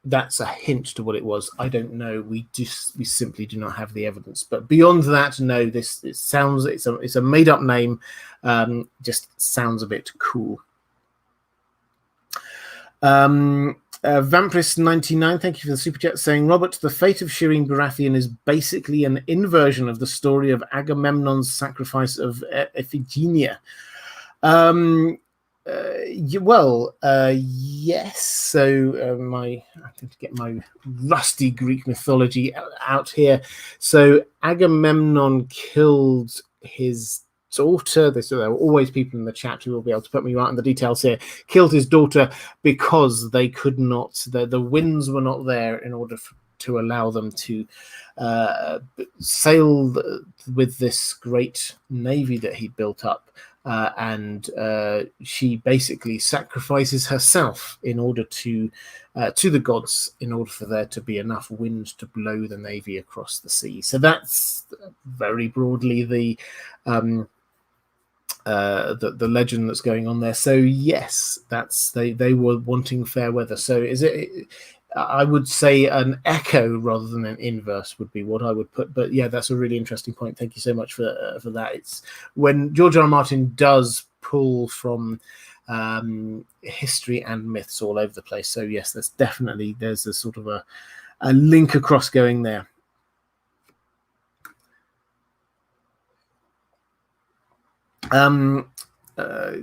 that's a hint to what it was. I don't know. We simply do not have the evidence. But beyond that, no. It's a made up name. Just sounds a bit cool. Vampirist99, thank you for the super chat, saying, Robert, the fate of Shireen Baratheon is basically an inversion of the story of Agamemnon's sacrifice of Iphigenia. Yes. So I'm going to get my rusty Greek mythology out here. So Agamemnon killed his daughter. There were always people in the chat who will be able to put me right on the details here. Killed his daughter because they could not. The winds were not there in order to allow them to sail with this great navy that he built up. and she basically sacrifices herself in order to the gods, in order for there to be enough wind to blow the navy across the sea. So that's very broadly the legend that's going on there. So yes, that's they were wanting fair weather. So is it? I would say an echo rather than an inverse would be what I would put. But yeah, that's a really interesting point. Thank you so much for that. It's when George R. R. Martin does pull from history and myths all over the place. So yes, there's a sort of a link across going there.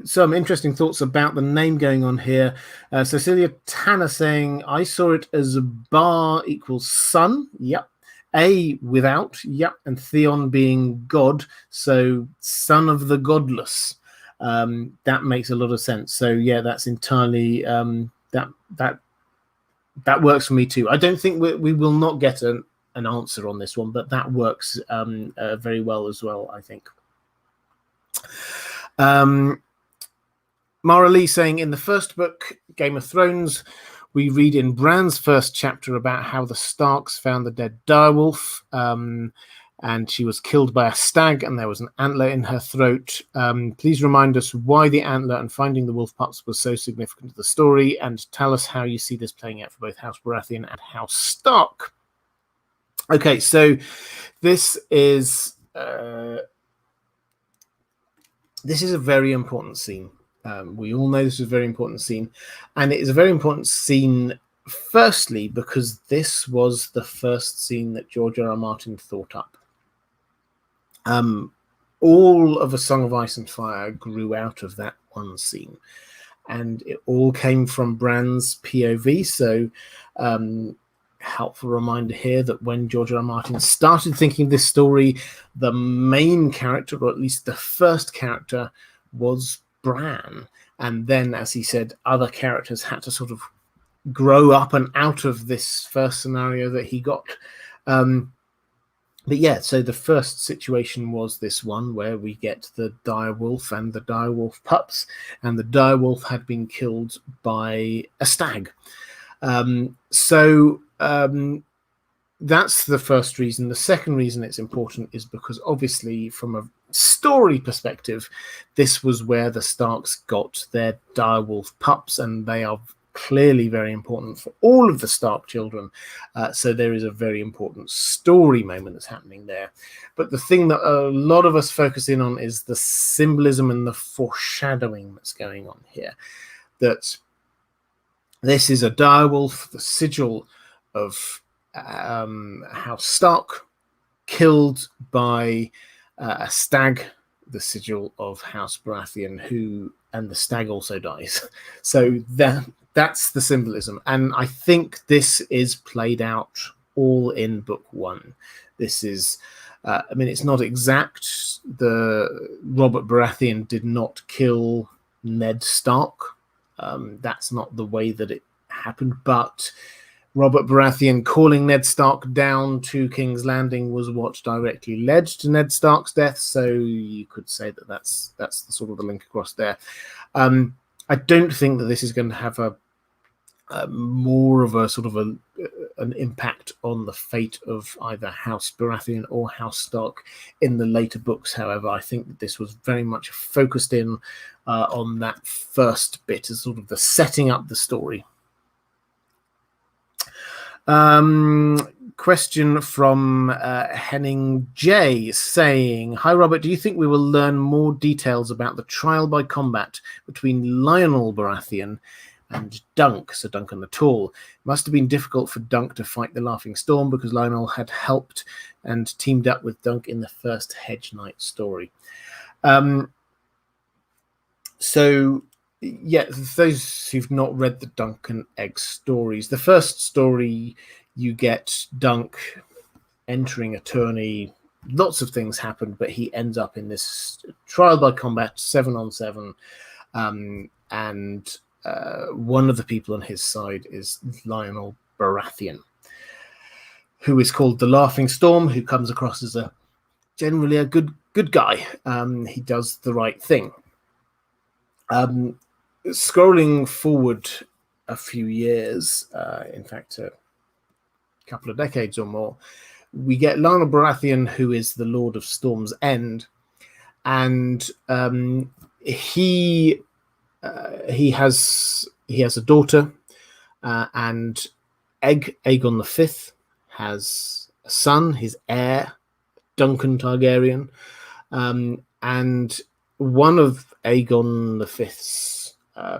Some interesting thoughts about the name going on here. Cecilia Tanner saying, I saw it as bar equals sun. Yep. A without. Yep. And Theon being God. So son of the godless. That makes a lot of sense. So yeah, that's entirely that works for me too. I don't think we will not get an answer on this one, but that works very well as well, I think. Mara Lee saying, in the first book, Game of Thrones, we read in Bran's first chapter about how the Starks found the dead direwolf, and she was killed by a stag, and there was an antler in her throat. Please remind us why the antler and finding the wolf pups was so significant to the story, and tell us how you see this playing out for both House Baratheon and House Stark. Okay, so this is a very important scene. We all know this is a very important scene, and it is a very important scene firstly because this was the first scene that George R. R. Martin thought up. All of A Song of Ice and Fire grew out of that one scene, and it all came from Bran's POV. So helpful reminder here that when George R. R. Martin started thinking this story, the main character, or at least the first character, was Bran. And then, as he said, other characters had to sort of grow up and out of this first scenario that he got. But yeah, so the first situation was this one where we get the direwolf and the direwolf pups, and the direwolf had been killed by a stag. That's the first reason. The second reason it's important is because obviously from a story perspective, this was where the Starks got their direwolf pups, and they are clearly very important for all of the Stark children. So there is a very important story moment that's happening there. But the thing that a lot of us focus in on is the symbolism and the foreshadowing that's going on here. That this is a direwolf, the sigil of House Stark, killed by a stag, the sigil of House Baratheon, and the stag also dies. So that's the symbolism, and I think this is played out all in book one. This is, it's not exact. The Robert Baratheon did not kill Ned Stark. That's not the way that it happened, but Robert Baratheon calling Ned Stark down to King's Landing was what directly led to Ned Stark's death. So you could say that that's the sort of the link across there. I don't think that this is going to have a more of a sort of an impact on the fate of either House Baratheon or House Stark in the later books. However, I think that this was very much focused in on that first bit as sort of the setting up the story. Question from Henning J saying, hi Robert, do you think we will learn more details about the trial by combat between Lionel Baratheon and Dunk, so Duncan the Tall? It must have been difficult for Dunk to fight the Laughing Storm because Lionel had helped and teamed up with Dunk in the first Hedge Knight story. So yeah, those who've not read the Dunk and Egg stories, the first story you get Dunk entering a tourney, lots of things happen, but he ends up in this trial by combat 7-on-7, and one of the people on his side is Lionel Baratheon, who is called the Laughing Storm, who comes across as generally a good guy. He does the right thing. Scrolling forward a few years, in fact, a couple of decades or more, we get Lionel Baratheon, who is the Lord of Storm's End, and he has a daughter, and Aegon V has a son, his heir, Duncan Targaryen, and one of Aegon V's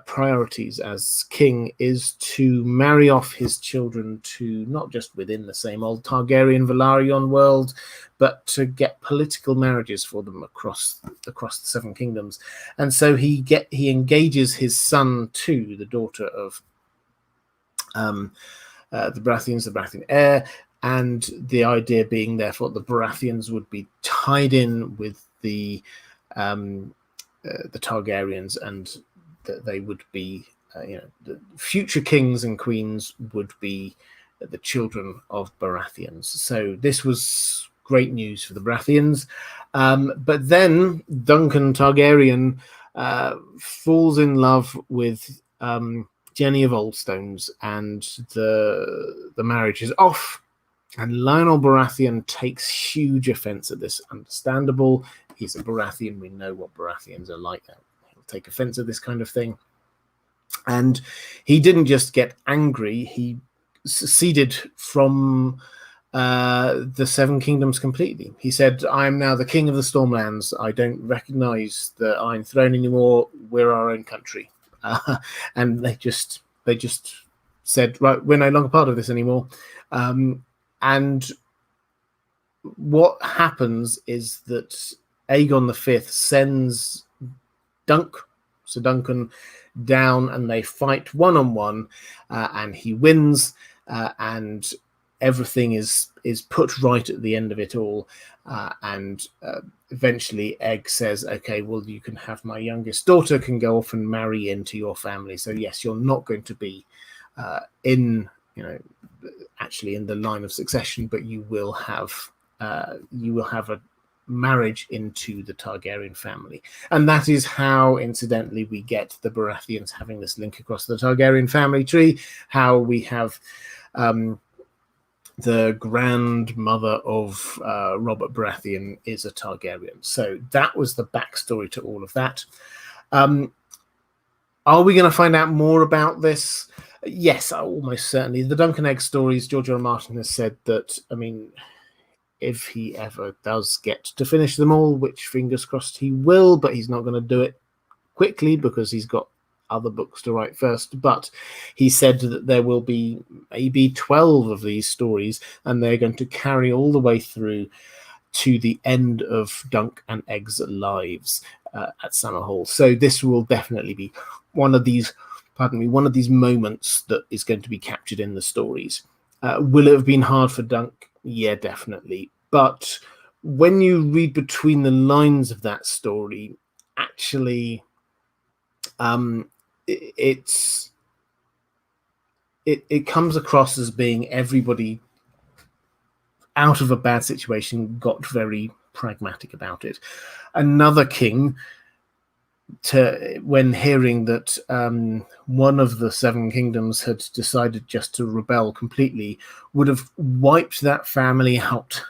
priorities as king is to marry off his children to not just within the same old Targaryen Valyrian world, but to get political marriages for them across the Seven Kingdoms. And so he engages his son to the daughter of the Baratheons, the Baratheon heir, and the idea being, therefore, the Baratheons would be tied in with the Targaryens, and that they would be, the future kings and queens would be the children of Baratheons. So this was great news for the Baratheons. But then Duncan Targaryen falls in love with Jenny of Oldstones, and the marriage is off. And Lionel Baratheon takes huge offense at this. Understandable. He's a Baratheon. We know what Baratheons are like. He'll take offense at this kind of thing. And he didn't just get angry. He seceded from the Seven Kingdoms completely. He said, "I am now the king of the Stormlands. I don't recognize the Iron Throne anymore. We're our own country." And they just said, "Right, we're no longer part of this anymore." And what happens is that Aegon V sends Sir Duncan, down, and they fight one-on-one, and he wins, and everything is put right at the end of it all. And eventually Egg says, "Okay, well, you can have my youngest daughter, can go off and marry into your family. So yes, you're not going to be actually in the line of succession, but you will have a marriage into the Targaryen family." And that is how, incidentally, we get the Baratheons having this link across the Targaryen family tree, how we have the grandmother of Robert Baratheon is a Targaryen. So that was the backstory to all of that. Are we going to find out more about this? Yes, almost certainly. The Duncan Egg stories, George R. R. Martin has said that, if he ever does get to finish them all, which fingers crossed he will, but he's not going to do it quickly because he's got other books to write first. But he said that there will be maybe 12 of these stories, and they're going to carry all the way through to the end of Dunk and Egg's lives at Summerhall. So this will definitely be one of these moments that is going to be captured in the stories. Will it have been hard for Dunk? Yeah, definitely. But when you read between the lines of that story, actually, it comes across as being everybody out of a bad situation got very pragmatic about it. Another king, when hearing that one of the Seven Kingdoms had decided just to rebel completely, would have wiped that family out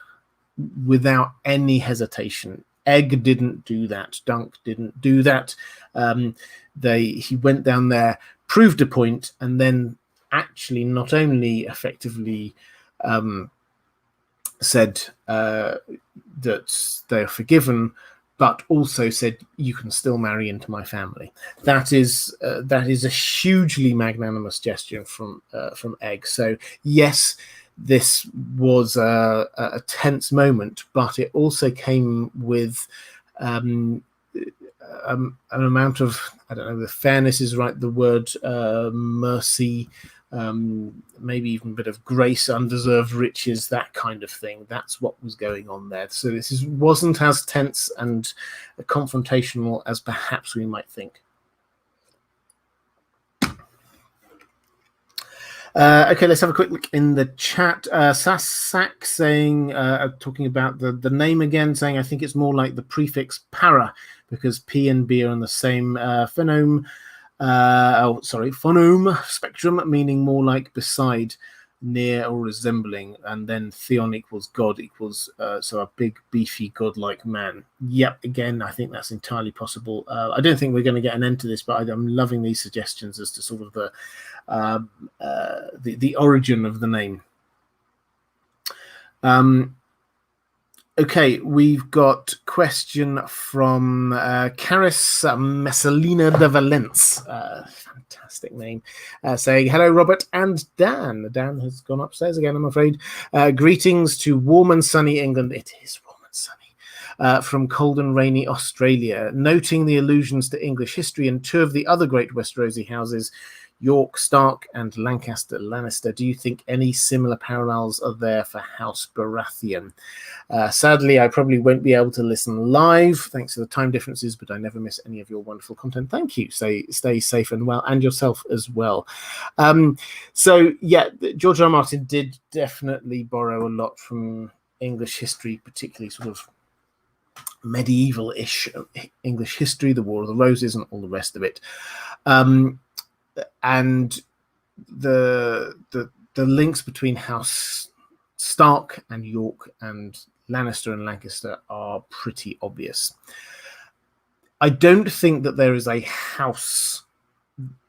without any hesitation. Egg didn't do that. Dunk didn't do that. He went down there, proved a point, and then actually not only effectively said that they are forgiven, but also said, "You can still marry into my family." That is a hugely magnanimous gesture from Egg. So yes, this was a tense moment, but it also came with an amount of, I don't know if fairness is right, the word mercy, maybe even a bit of grace, undeserved riches, that kind of thing. That's what was going on there. So this wasn't as tense and confrontational as perhaps we might think. Okay, let's have a quick look in the chat. Sassak saying, talking about the name again, saying I think it's more like the prefix para because P and B are on the same phonome spectrum, meaning more like beside, near, or resembling, and then theon equals god equals so a big beefy godlike man. Yep, again, I think that's entirely possible. I don't think we're going to get an end to this, but I'm loving these suggestions as to sort of the origin of the name. Okay, we've got question from Caris Messalina de Valence. Fantastic name. Saying, hello, Robert and Dan. Dan has gone upstairs again, I'm afraid. Greetings to warm and sunny England. It is warm and sunny. From cold and rainy Australia. Noting the allusions to English history and two of the other great Westerosi houses, York, Stark, and Lancaster, Lannister. Do you think any similar parallels are there for House Baratheon? Sadly, I probably won't be able to listen live, thanks to the time differences, but I never miss any of your wonderful content. Thank you. Stay safe and well, and yourself as well. So, yeah, George R. R. Martin did definitely borrow a lot from English history, particularly sort of medieval-ish English history, the War of the Roses, and all the rest of it. And the links between House Stark and York and Lannister and Lancaster are pretty obvious. I don't think that there is a house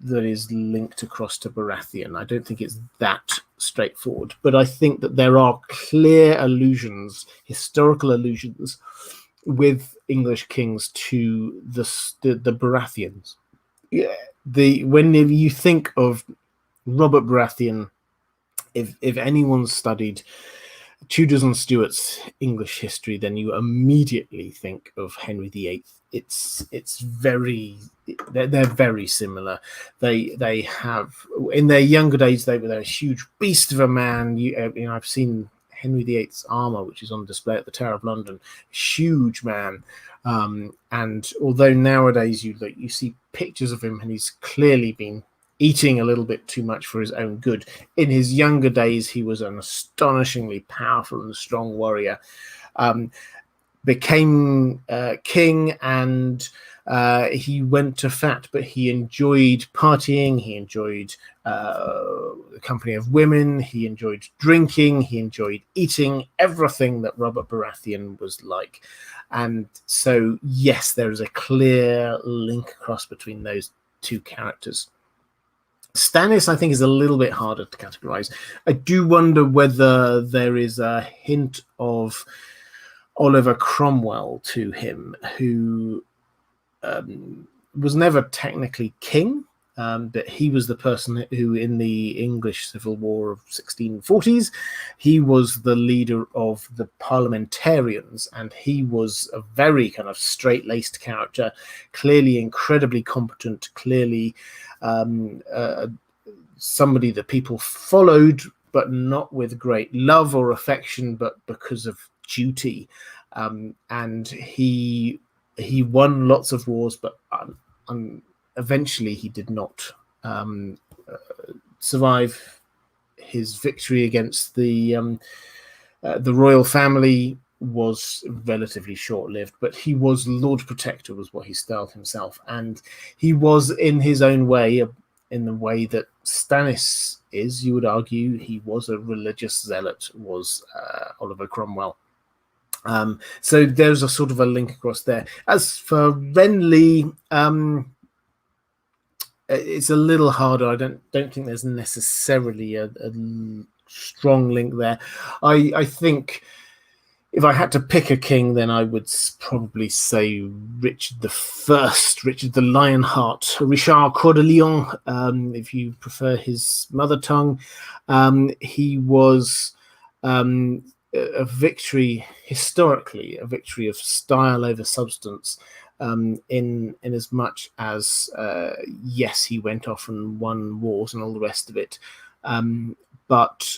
that is linked across to Baratheon. I don't think it's that straightforward, but I think that there are clear allusions, historical allusions, with English kings to the Baratheons. Yeah. When you think of Robert Baratheon, if anyone's studied Tudors and Stuarts English history, then you immediately think of Henry VIII. It's very, they're very similar. They have, in their younger days, they were a huge beast of a man. I've seen Henry VIII's armor, which is on display at the Tower of London. Huge man. And although nowadays you see pictures of him and he's clearly been eating a little bit too much for his own good, in his younger days he was an astonishingly powerful and strong warrior. Became king, and he went to fat, but he enjoyed partying, he enjoyed the company of women, he enjoyed drinking, he enjoyed eating, everything that Robert Baratheon was like. And so, yes, there is a clear link across between those two characters. Stannis, I think, is a little bit harder to categorize. I do wonder whether there is a hint of Oliver Cromwell to him, who was never technically king, but he was the person who, in the English Civil War of 1640s, he was the leader of the parliamentarians, and he was a very kind of straight-laced character, clearly incredibly competent, clearly somebody that people followed, but not with great love or affection, but because of duty. And he won lots of wars, but eventually he did not survive his victory against the royal family. Was relatively short-lived, but he was Lord Protector, was what he styled himself, and he was, in his own way, in the way that Stannis is, you would argue, he was a religious zealot, was Oliver Cromwell. So there's a sort of a link across there. As for Renly, it's a little harder. I don't think there's necessarily a strong link there. I think if I had to pick a king, then I would probably say Richard I, Richard the Lionheart, Richard Coeur de Lion, if you prefer his mother tongue. He was a victory, historically, a victory of style over substance, in as much as, yes, he went off and won wars and all the rest of it. But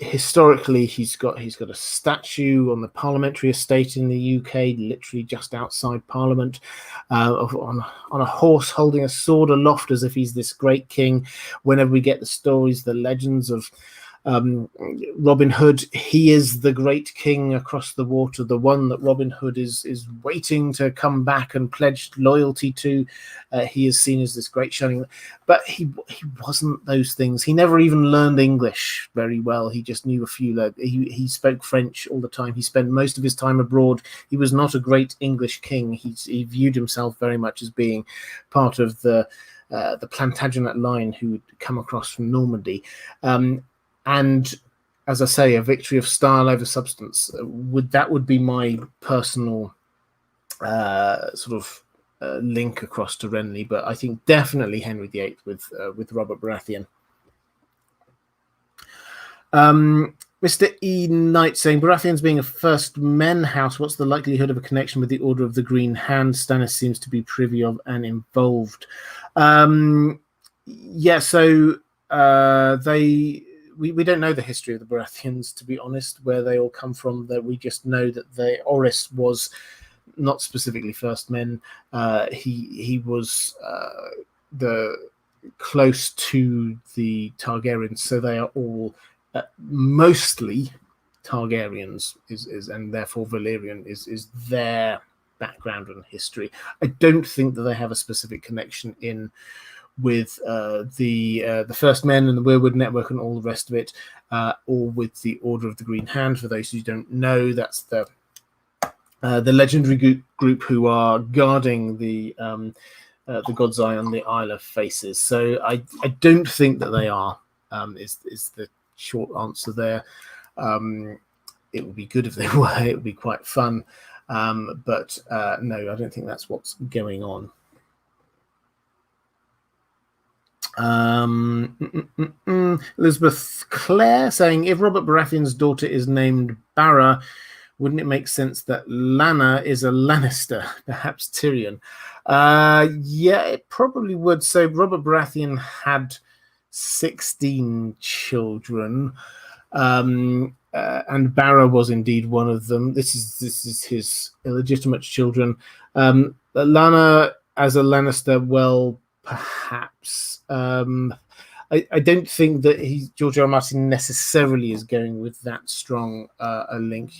historically, he's got a statue on the parliamentary estate in the UK, literally just outside Parliament, on a horse holding a sword aloft as if he's this great king. Whenever we get the stories, the legends of Robin Hood, he is the great king across the water, the one that Robin Hood is waiting to come back and pledge loyalty to. He is seen as this great shining, but he wasn't those things. He never even learned English very well. He just knew a few. He spoke French all the time. He spent most of his time abroad. He was not a great English king. He viewed himself very much as being part of the Plantagenet line who would come across from Normandy. And as I say, a victory of style over substance would be my personal link across to Renly. But I think definitely Henry VIII with Robert Baratheon. Mr. E. Knight saying, Baratheons being a first men house, what's the likelihood of a connection with the Order of the Green Hand? Stannis seems to be privy of and involved. We don't know the history of the Baratheons, to be honest, where they all come from. That we just know that Oris was not specifically first men. He was close to the Targaryens, so they are all mostly Targaryens, and therefore Valyrian is their background and history. I don't think that they have a specific connection in with the First Men and the Weirwood Network and all the rest of it, or with the Order of the Green Hand. For those who don't know, that's the legendary group who are guarding the God's Eye on the Isle of Faces. So I don't think that they are. Is the short answer there. It would be good if they were. It would be quite fun, but no, I don't think that's what's going on. Elizabeth Clare saying, if Robert Baratheon's daughter is named Barra, wouldn't it make sense that Lana is a Lannister, perhaps Tyrion? Yeah, it probably would. So Robert Baratheon had 16 children, and Barra was indeed one of them. This is his illegitimate children. Lana as a Lannister, well, perhaps. I don't think that George R. R. Martin necessarily is going with that strong a link.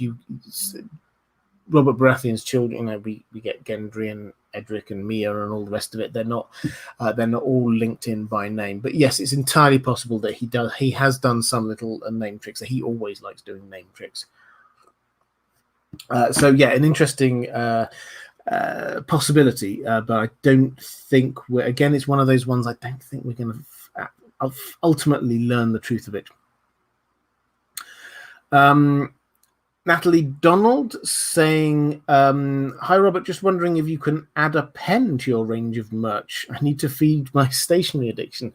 Robert Baratheon's children, we get Gendry and Edric and Mia and all the rest of it. They're not all linked in by name. But yes, it's entirely possible that he has done some little name tricks. He always likes doing name tricks. So yeah, an interesting possibility, but I don't think again, it's one of those ones I don't think we're going to ultimately learn the truth of it. Natalie Donald saying, hi Robert, just wondering if you can add a pen to your range of merch. I need to feed my stationery addiction.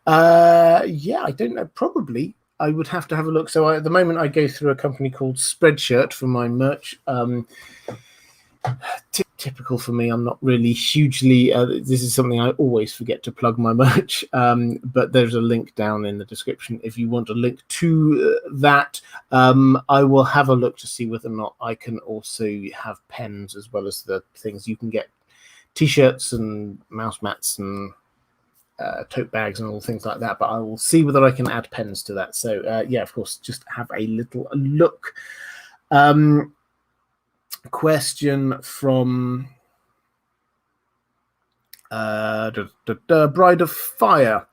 Yeah, I don't know, probably. I would have to have a look. So at the moment I go through a company called Spreadshirt for my merch. Typical for me. I'm not really hugely this is something I always forget to plug my merch, but there's a link down in the description if you want a link to that. I will have a look to see whether or not I can also have pens as well as the things. You can get t-shirts and mouse mats and tote bags and all things like that, but I will see whether I can add pens to that. So yeah, of course, just have a little look. Question from Bride of Fire,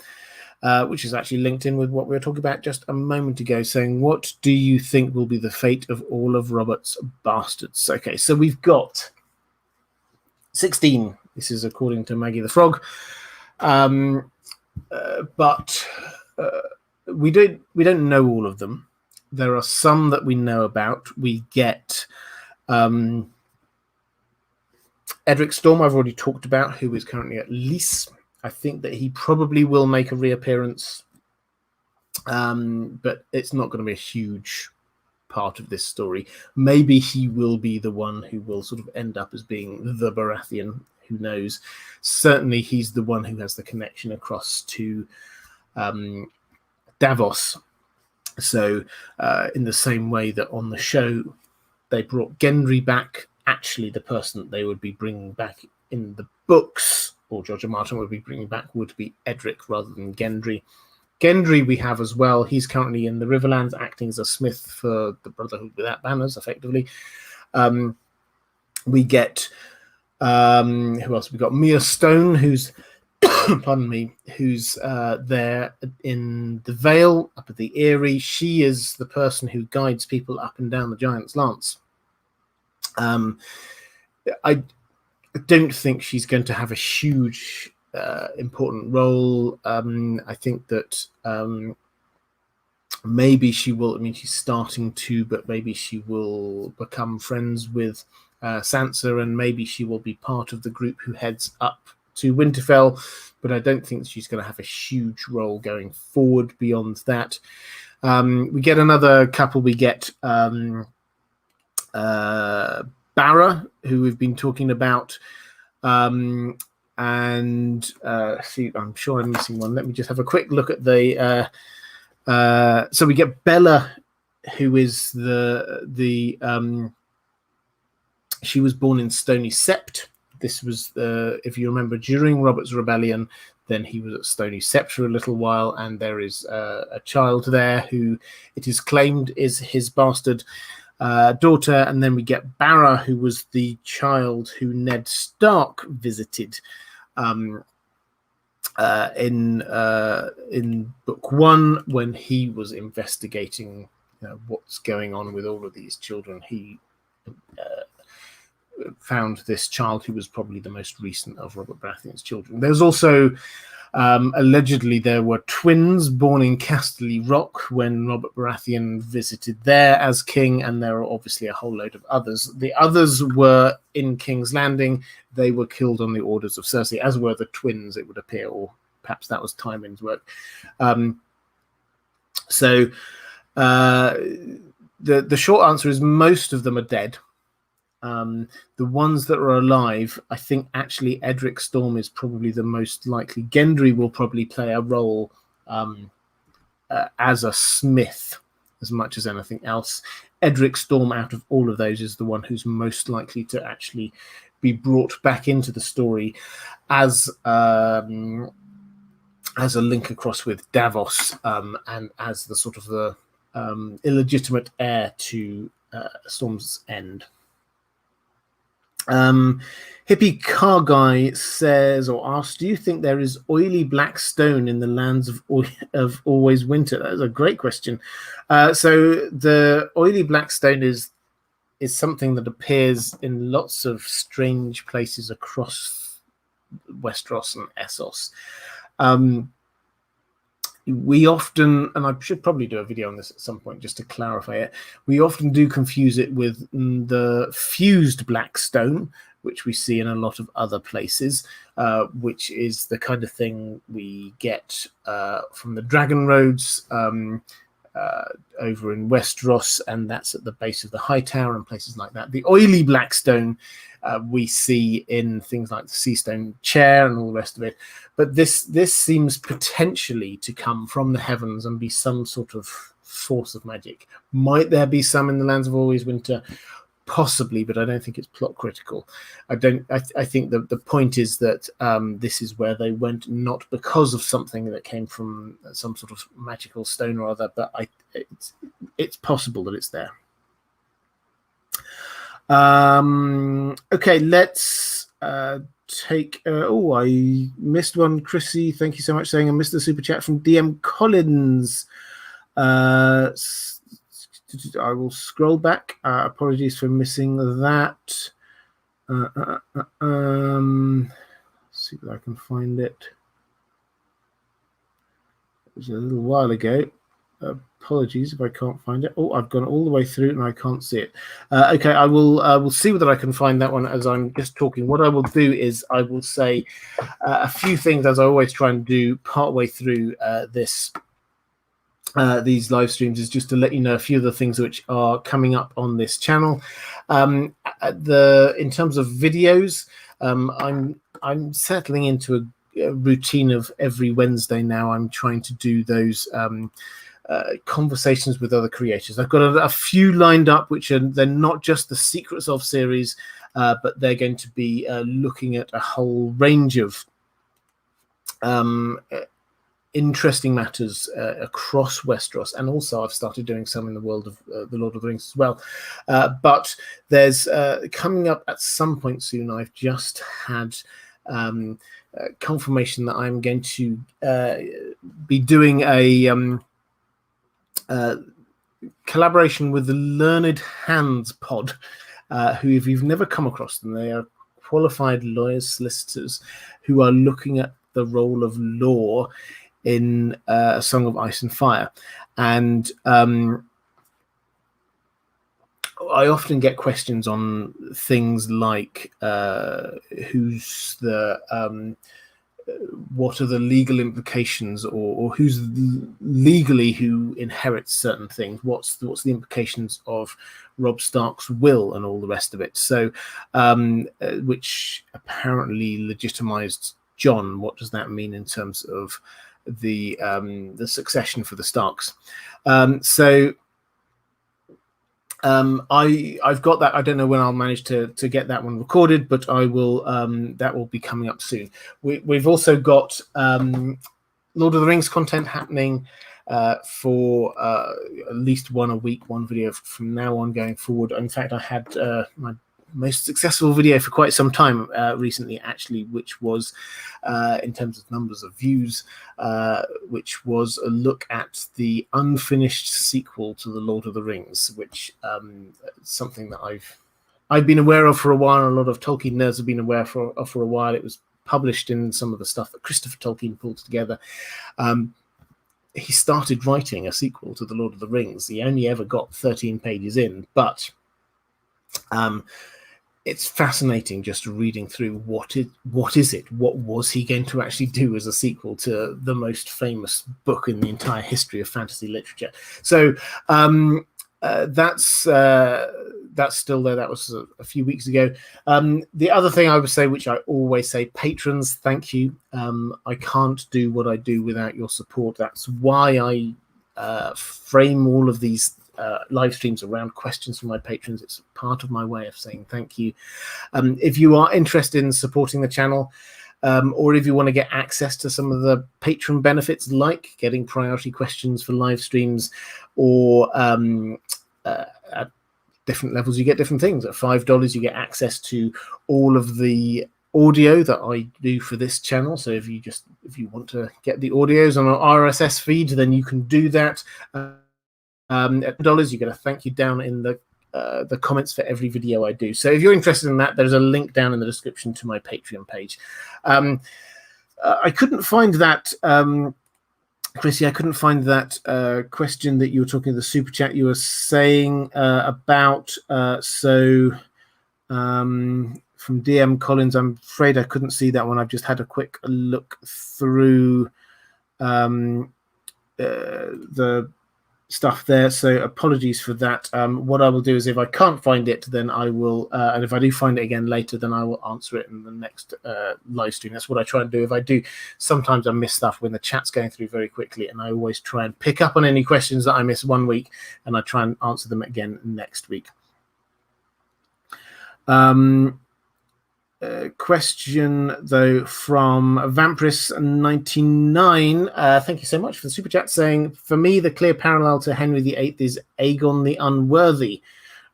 which is actually linked in with what we were talking about just a moment ago, saying, what do you think will be the fate of all of Robert's bastards? Okay, so we've got 16. This is according to Maggie the Frog. But we don't know all of them. There are some that we know about. We get Edric Storm, I've already talked about, who is currently at Lys. I think that he probably will make a reappearance, but it's not going to be a huge part of this story. Maybe he will be the one who will sort of end up as being the Baratheon. Who knows? Certainly he's the one who has the connection across to Davos. So in the same way that on the show they brought Gendry back, actually the person that they would be bringing back in the books, or George R. Martin would be bringing back, would be Edric rather than Gendry. Gendry we have as well. He's currently in the Riverlands acting as a smith for the Brotherhood Without Banners, effectively. We get who else? We got Mia Stone, who's pardon me, who's there in the Vale up at the Eyrie. She is the person who guides people up and down the Giant's Lance. I don't think she's going to have a huge important role. I think that maybe she will. I mean, she's starting to, but maybe she will become friends with Sansa, and maybe she will be part of the group who heads up to Winterfell. But I don't think she's going to have a huge role going forward beyond that. We get another couple. We get Barra, who we've been talking about. And see, I'm sure I'm missing one. Let me just have a quick look at the so we get Bella, who is the she was born in Stony Sept. This was if you remember, during Robert's Rebellion, then he was at Stony Sept for a little while, and there is a child there who it is claimed is his bastard daughter. And then we get Barra, who was the child who Ned Stark visited in book 1 when he was investigating what's going on with all of these children. He found this child who was probably the most recent of Robert Baratheon's children. There's also allegedly there were twins born in Casterly Rock when Robert Baratheon visited there as king, and there are obviously a whole load of others. The others were in King's Landing. They were killed on the orders of Cersei, as were the twins, it would appear, or perhaps that was Tywin's work. So the short answer is most of them are dead. The ones that are alive, I think actually Edric Storm is probably the most likely. Gendry will probably play a role as a smith as much as anything else. Edric Storm, out of all of those, is the one who's most likely to actually be brought back into the story as a link across with Davos, and as the sort of the illegitimate heir to Storm's End. Hippie Car Guy says or asks, do you think there is oily black stone in the lands of Always Winter? That is a great question. So the oily black stone is something that appears in lots of strange places across Westeros and Essos. We often, and I should probably do a video on this at some point just to clarify it, we often do confuse it with the fused black stone, which we see in a lot of other places, which is the kind of thing we get from the Dragon Roads over in Westeros, and that's at the base of the High Tower and places like that. The oily black stone we see in things like the Seastone Chair and all the rest of it. But this seems potentially to come from the heavens and be some sort of force of magic. Might there be some in the lands of Always Winter? Possibly, but I don't think it's plot critical. I think the point is that this is where they went, not because of something that came from some sort of magical stone or other, but it's possible that it's there. Okay, let's take I missed one. Chrissy, thank you so much, saying I missed the super chat from DM Collins. I will scroll back. Apologies for missing that. See if I can find it. It was a little while ago. Apologies if I can't find it. Oh, I've gone all the way through and I can't see it. Okay, I will see whether I can find that one as I'm just talking. What I will do is I will say a few things, as I always try and do partway through these live streams, is just to let you know a few of the things which are coming up on this channel. In terms of videos, I'm settling into a routine of every Wednesday now. I'm trying to do those conversations with other creators. I've got a few lined up, which they're not just the Secrets of series, but they're going to be looking at a whole range of interesting matters across Westeros, and also I've started doing some in the world of the Lord of the Rings as well. But there's coming up at some point soon. I've just had confirmation that I'm going to be doing a collaboration with the Learned Hands pod, who, if you've never come across them, they are qualified lawyers, solicitors who are looking at the role of law in A Song of Ice and Fire. And I often get questions on things like who's the what are the legal implications, or who's legally who inherits certain things, what's the implications of Robb Stark's will and all the rest of it. So which apparently legitimized Jon. What does that mean in terms of the succession for the Starks? I've got that. I don't know when I'll manage to get that one recorded, but I will. That will be coming up soon. We've also got Lord of the Rings content happening for at least one a week, one video from now on going forward. In fact, I had my most successful video for quite some time recently, actually, which was in terms of numbers of views, which was a look at the unfinished sequel to the Lord of the Rings, which something that I've been aware of for a while, and a lot of Tolkien nerds have been aware for a while. It was published in some of the stuff that Christopher Tolkien pulled together. He started writing a sequel to the Lord of the Rings. He only ever got 13 pages in, but it's fascinating just reading through what was he going to actually do as a sequel to the most famous book in the entire history of fantasy literature. So that's still there. That was a few weeks ago. The other thing I would say, which I always say, patrons, thank you. I can't do what I do without your support. That's why I frame all of these live streams around questions from my patrons. It's part of my way of saying thank you. If you are interested in supporting the channel, or if you want to get access to some of the patron benefits, like getting priority questions for live streams, or at different levels you get different things. At $5 you get access to all of the audio that I do for this channel. So if you want to get the audios on an RSS feed, then you can do that. At $, you get a thank you down in the comments for every video I do. So if you're interested in that, there's a link down in the description to my Patreon page. I couldn't find that, Chrissy, I couldn't find that question that you were talking, the super chat you were saying about. From DM Collins, I'm afraid I couldn't see that one. I've just had a quick look through the stuff there, so apologies for that. What I will do is, if I can't find it, then I will, and if I do find it again later, then I will answer it in the next live stream. That's what I try and do. If I do, sometimes I miss stuff when the chat's going through very quickly, and I always try and pick up on any questions that I miss one week, and I try and answer them again next week. Question though from Vampris99. Thank you so much for the super chat, saying, for me the clear parallel to Henry VIII is Aegon the Unworthy.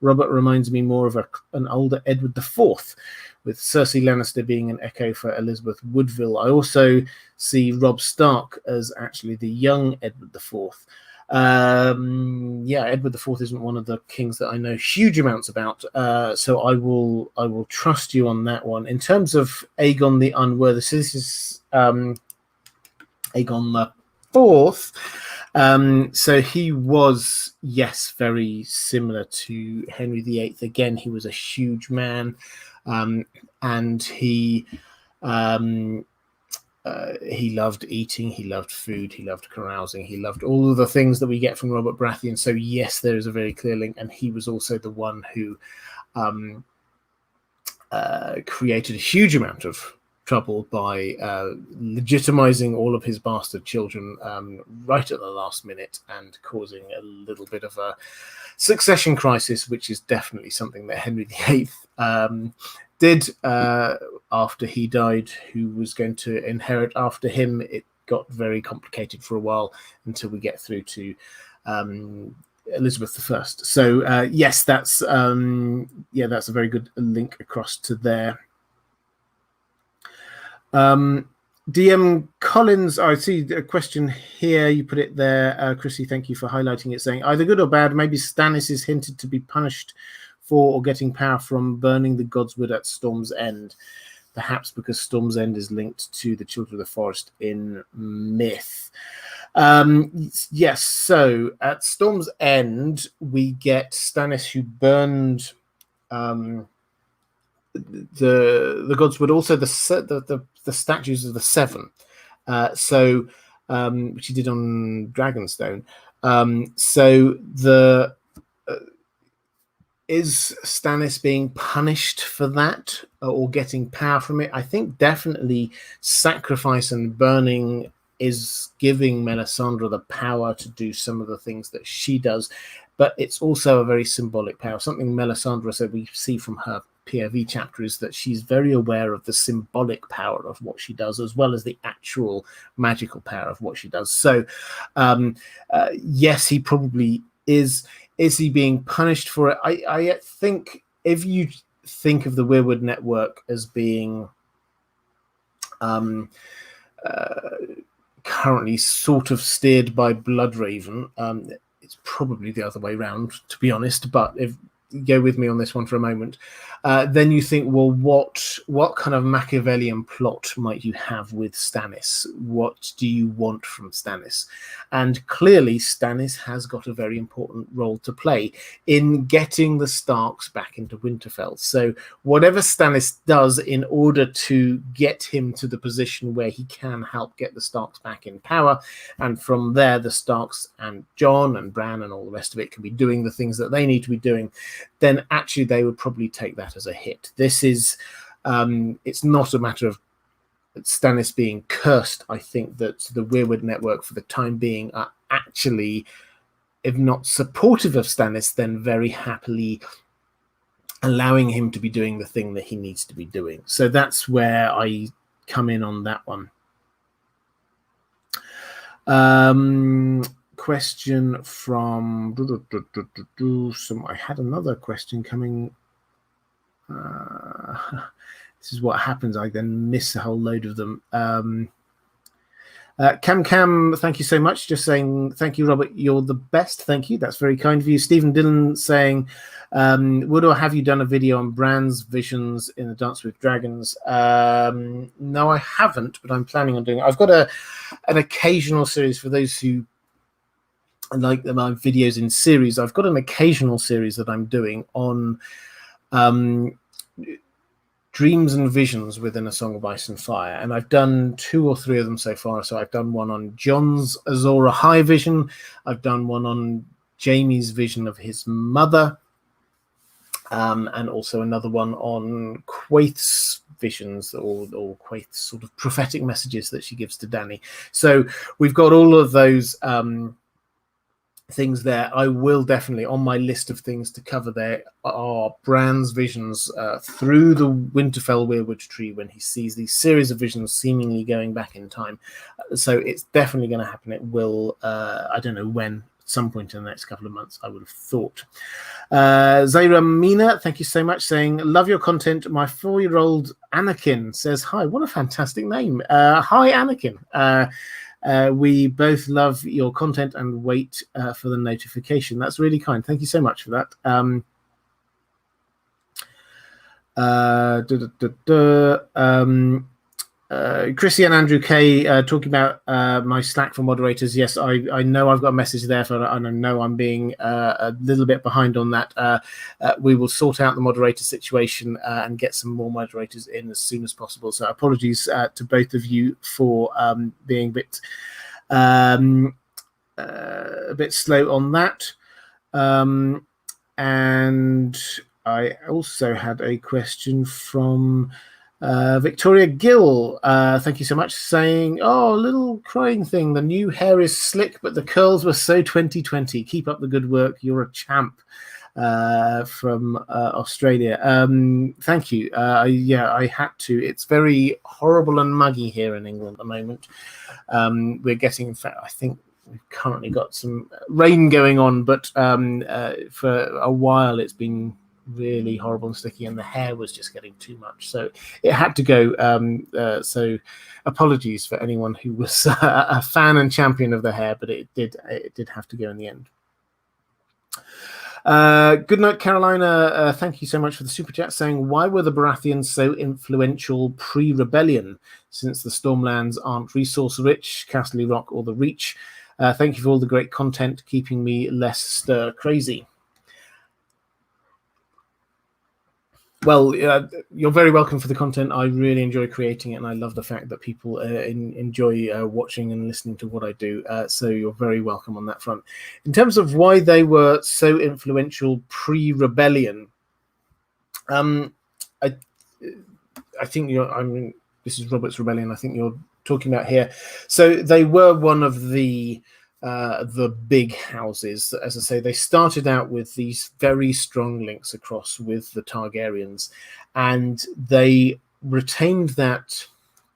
Robert reminds me more of an older Edward IV, with Cersei Lannister being an echo for Elizabeth Woodville. I also see Robb Stark as actually the young Edward IV. Yeah, Edward IV isn't one of the kings that I know huge amounts about, so I will trust you on that one. In terms of Aegon the Unworthy, so this is Aegon the Fourth. So he was, yes, very similar to Henry VIII. Again, he was a huge man, and he loved eating, he loved food, he loved carousing, he loved all of the things that we get from Robert Baratheon. So yes, there is a very clear link, and he was also the one who created a huge amount of trouble by legitimizing all of his bastard children right at the last minute and causing a little bit of a succession crisis, which is definitely something that Henry VIII did after he died. Who was going to inherit after him? It got very complicated for a while until we get through to Elizabeth I. So yes, that's that's a very good link across to there. DM Collins, I see a question here. You put it there, Chrissy. Thank you for highlighting it, saying either good or bad. Maybe Stannis is hinted to be punished for or getting power from burning the Godswood at Storm's End, perhaps because Storm's End is linked to the Children of the Forest in myth. Yes. So at Storm's End, we get Stannis who burned the Godswood, also the statues of the Seven, which he did on Dragonstone. So is Stannis being punished for that or getting power from it? I think definitely sacrifice and burning is giving Melisandre the power to do some of the things that she does, but it's also a very symbolic power. Something Melisandre said we see from her POV chapter is that she's very aware of the symbolic power of what she does as well as the actual magical power of what she does. So yes, he probably is. Is he being punished for it? I think if you think of the Weirwood Network as being currently sort of steered by Bloodraven, it's probably the other way around, to be honest, but if go with me on this one for a moment, then you think, well, what kind of Machiavellian plot might you have with Stannis? What do you want from Stannis? And clearly Stannis has got a very important role to play in getting the Starks back into Winterfell. So whatever Stannis does in order to get him to the position where he can help get the Starks back in power, and from there the Starks and Jon and Bran and all the rest of it can be doing the things that they need to be doing, then actually they would probably take that as a hit. This is, it's not a matter of Stannis being cursed. I think that the Weirwood Network for the time being are actually, if not supportive of Stannis, then very happily allowing him to be doing the thing that he needs to be doing. So that's where I come in on that one. Question from I had another question coming. This is what happens. I then miss a whole load of them. Cam, thank you so much. Just saying thank you, Robert. You're the best. Thank you. That's very kind of you. Stephen Dillon saying, would or have you done a video on Bran's visions in the Dance with Dragons? No, I haven't, but I'm planning on doing it. I've got an occasional series for those who like my videos in series. I've got an occasional series that I'm doing on dreams and visions within A Song of Ice and Fire, and I've done 2 or 3 of them so far. So I've done one on Jon's Azor Ahai vision, I've done one on Jaime's vision of his mother, and also another one on Quaith's visions or Quaith's sort of prophetic messages that she gives to Dany. So we've got all of those things there. I will definitely, on my list of things to cover, there are Bran's visions through the Winterfell weirwood tree when he sees these series of visions seemingly going back in time. So it's definitely going to happen. It will, I don't know when, at some point in the next couple of months, I would have thought. Zaira Mina, thank you so much, saying, love your content. My 4-year-old Anakin says, hi. What a fantastic name. Hi, Anakin. We both love your content and wait for the notification. That's really kind. Thank you so much for that. Chrissy and Andrew K talking about my Slack for moderators. Yes, I know I've got a message there, and I know I'm being a little bit behind on that. We will sort out the moderator situation and get some more moderators in as soon as possible. So apologies to both of you for being a bit slow on that. And I also had a question from Victoria Gill, thank you so much, saying, oh, little crying thing. The new hair is slick, but the curls were so 2020. Keep up the good work. You're a champ. From Australia. Thank you. Yeah, I had to. It's very horrible and muggy here in England at the moment. We're getting, in fact, I think we've currently got some rain going on, but for a while it's been really horrible and sticky, and the hair was just getting too much, so it had to go. So apologies for anyone who was a fan and champion of the hair, but it did have to go in the end. Good night, Carolina. Thank you so much for the super chat, saying, why were the Baratheons so influential pre-rebellion, since the Stormlands aren't resource rich, Castle Rock or the Reach? Thank you for all the great content, keeping me less stir crazy. Well, you're very welcome for the content. I really enjoy creating it, and I love the fact that people enjoy watching and listening to what I do. So you're very welcome on that front. In terms of why they were so influential pre-rebellion, I think this is Robert's Rebellion. I think you're talking about here. So they were one of the big houses. As I say, they started out with these very strong links across with the Targaryens, and they retained that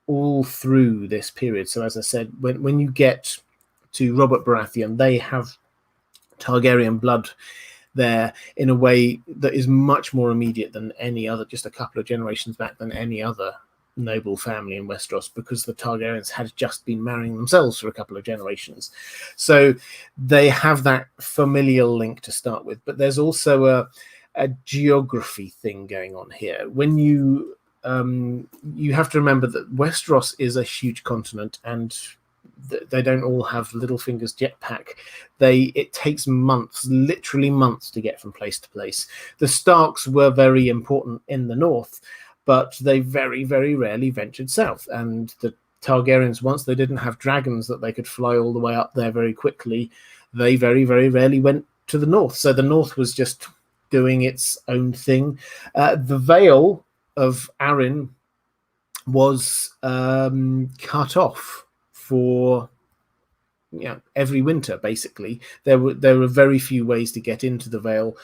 all through this period. So as I said, when you get to Robert Baratheon, they have Targaryen blood there in a way that is much more immediate than any other, just a couple of generations back, than any other noble family in Westeros, because the Targaryens had just been marrying themselves for a couple of generations. So they have that familial link to start with, but there's also a geography thing going on here. When you have to remember that Westeros is a huge continent, and they don't all have Littlefinger's jetpack. It takes months, literally months, to get from place to place. The Starks were very important in the north, but they very, very rarely ventured south. And the Targaryens, once they didn't have dragons that they could fly all the way up there very quickly, they very, very rarely went to the north. So the north was just doing its own thing. The Vale of Arryn was cut off for every winter, basically. There were very few ways to get into the Vale.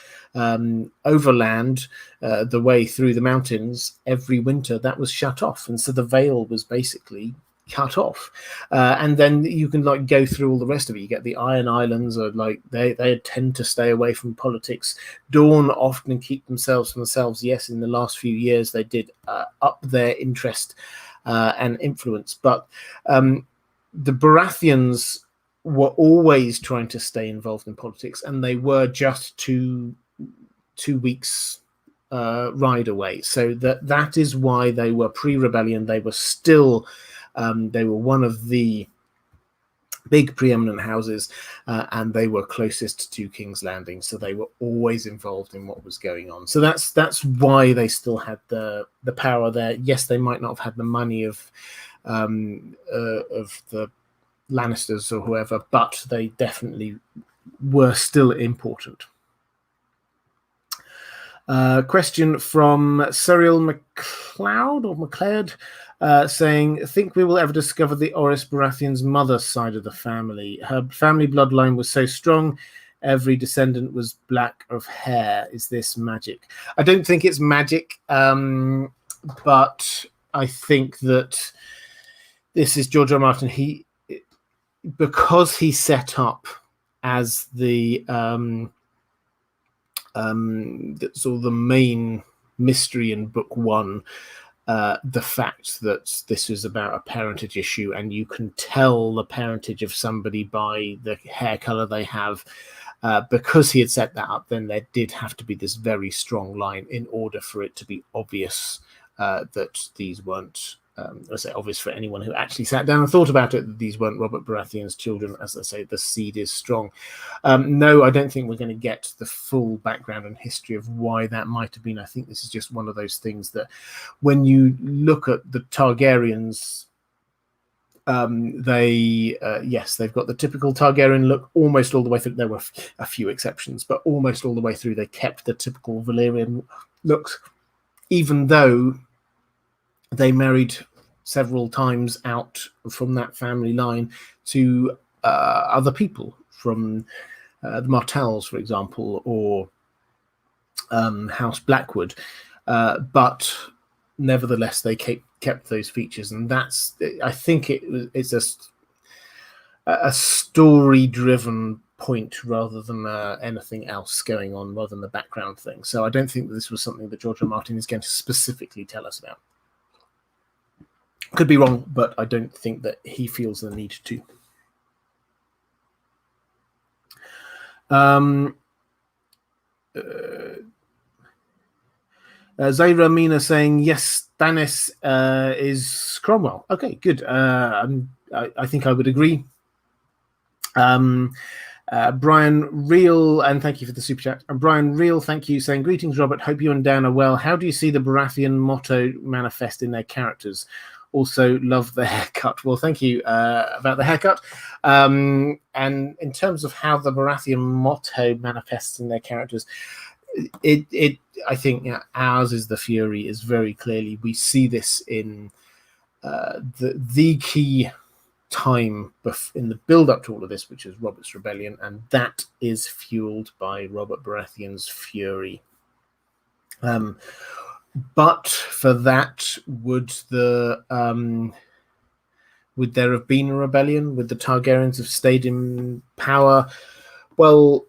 Overland, the way through the mountains, every winter that was shut off, and so the Vale was basically cut off. And then you can go through all the rest of it. You get the Iron Islands, or they tend to stay away from politics. Dawn often keep themselves to themselves. Yes, in the last few years they did up their interest and influence, but the Baratheons were always trying to stay involved in politics, and they were just two weeks ride away. So that is why they were pre-rebellion. They were still they were one of the big preeminent houses, and they were closest to King's Landing, so they were always involved in what was going on. So that's why they still had the power there. Yes, they might not have had the money of the Lannisters or whoever, but they definitely were still important. Question from Cyril MacLeod or MacLeod, saying, think we will ever discover the Oris Baratheon's mother's side of the family? Her family bloodline was so strong, every descendant was black of hair. Is this magic? I don't think it's magic, but I think that this is George R. R. Martin. Because he set up as the sort of the main mystery in book one, the fact that this is about a parentage issue, and you can tell the parentage of somebody by the hair color they have. Because he had set that up, then there did have to be this very strong line in order for it to be obvious that these weren't. I say obvious for anyone who actually sat down and thought about it, that these weren't Robert Baratheon's children. As I say, the seed is strong. No, I don't think we're going to get the full background and history of why that might have been. I think this is just one of those things that when you look at the Targaryens, they've got the typical Targaryen look almost all the way through. There were a few exceptions, but almost all the way through they kept the typical Valyrian looks, even though they married several times out from that family line to other people from the Martells, for example, or House Blackwood, but nevertheless they kept those features, and that's, I think it's a story-driven point rather than anything else going on, rather than the background thing. So I don't think that this was something that George R. R. Martin is going to specifically tell us about. Could be wrong, but I don't think that he feels the need to. Zaira Mina saying, yes, Stannis is Cromwell. Okay, good. I think I would agree. Brian Real, and thank you for the super chat. And Brian Real, thank you, saying, greetings, Robert. Hope you and Dan are well. How do you see the Baratheon motto manifest in their characters? Also, love the haircut. Well, thank you about the haircut. And in terms of how the Baratheon motto manifests in their characters, I think ours is the fury. Is very clearly, we see this in the key time in the build up to all of this, which is Robert's rebellion, and that is fueled by Robert Baratheon's fury. But for that, would there have been a rebellion? Would the Targaryens have stayed in power? Well,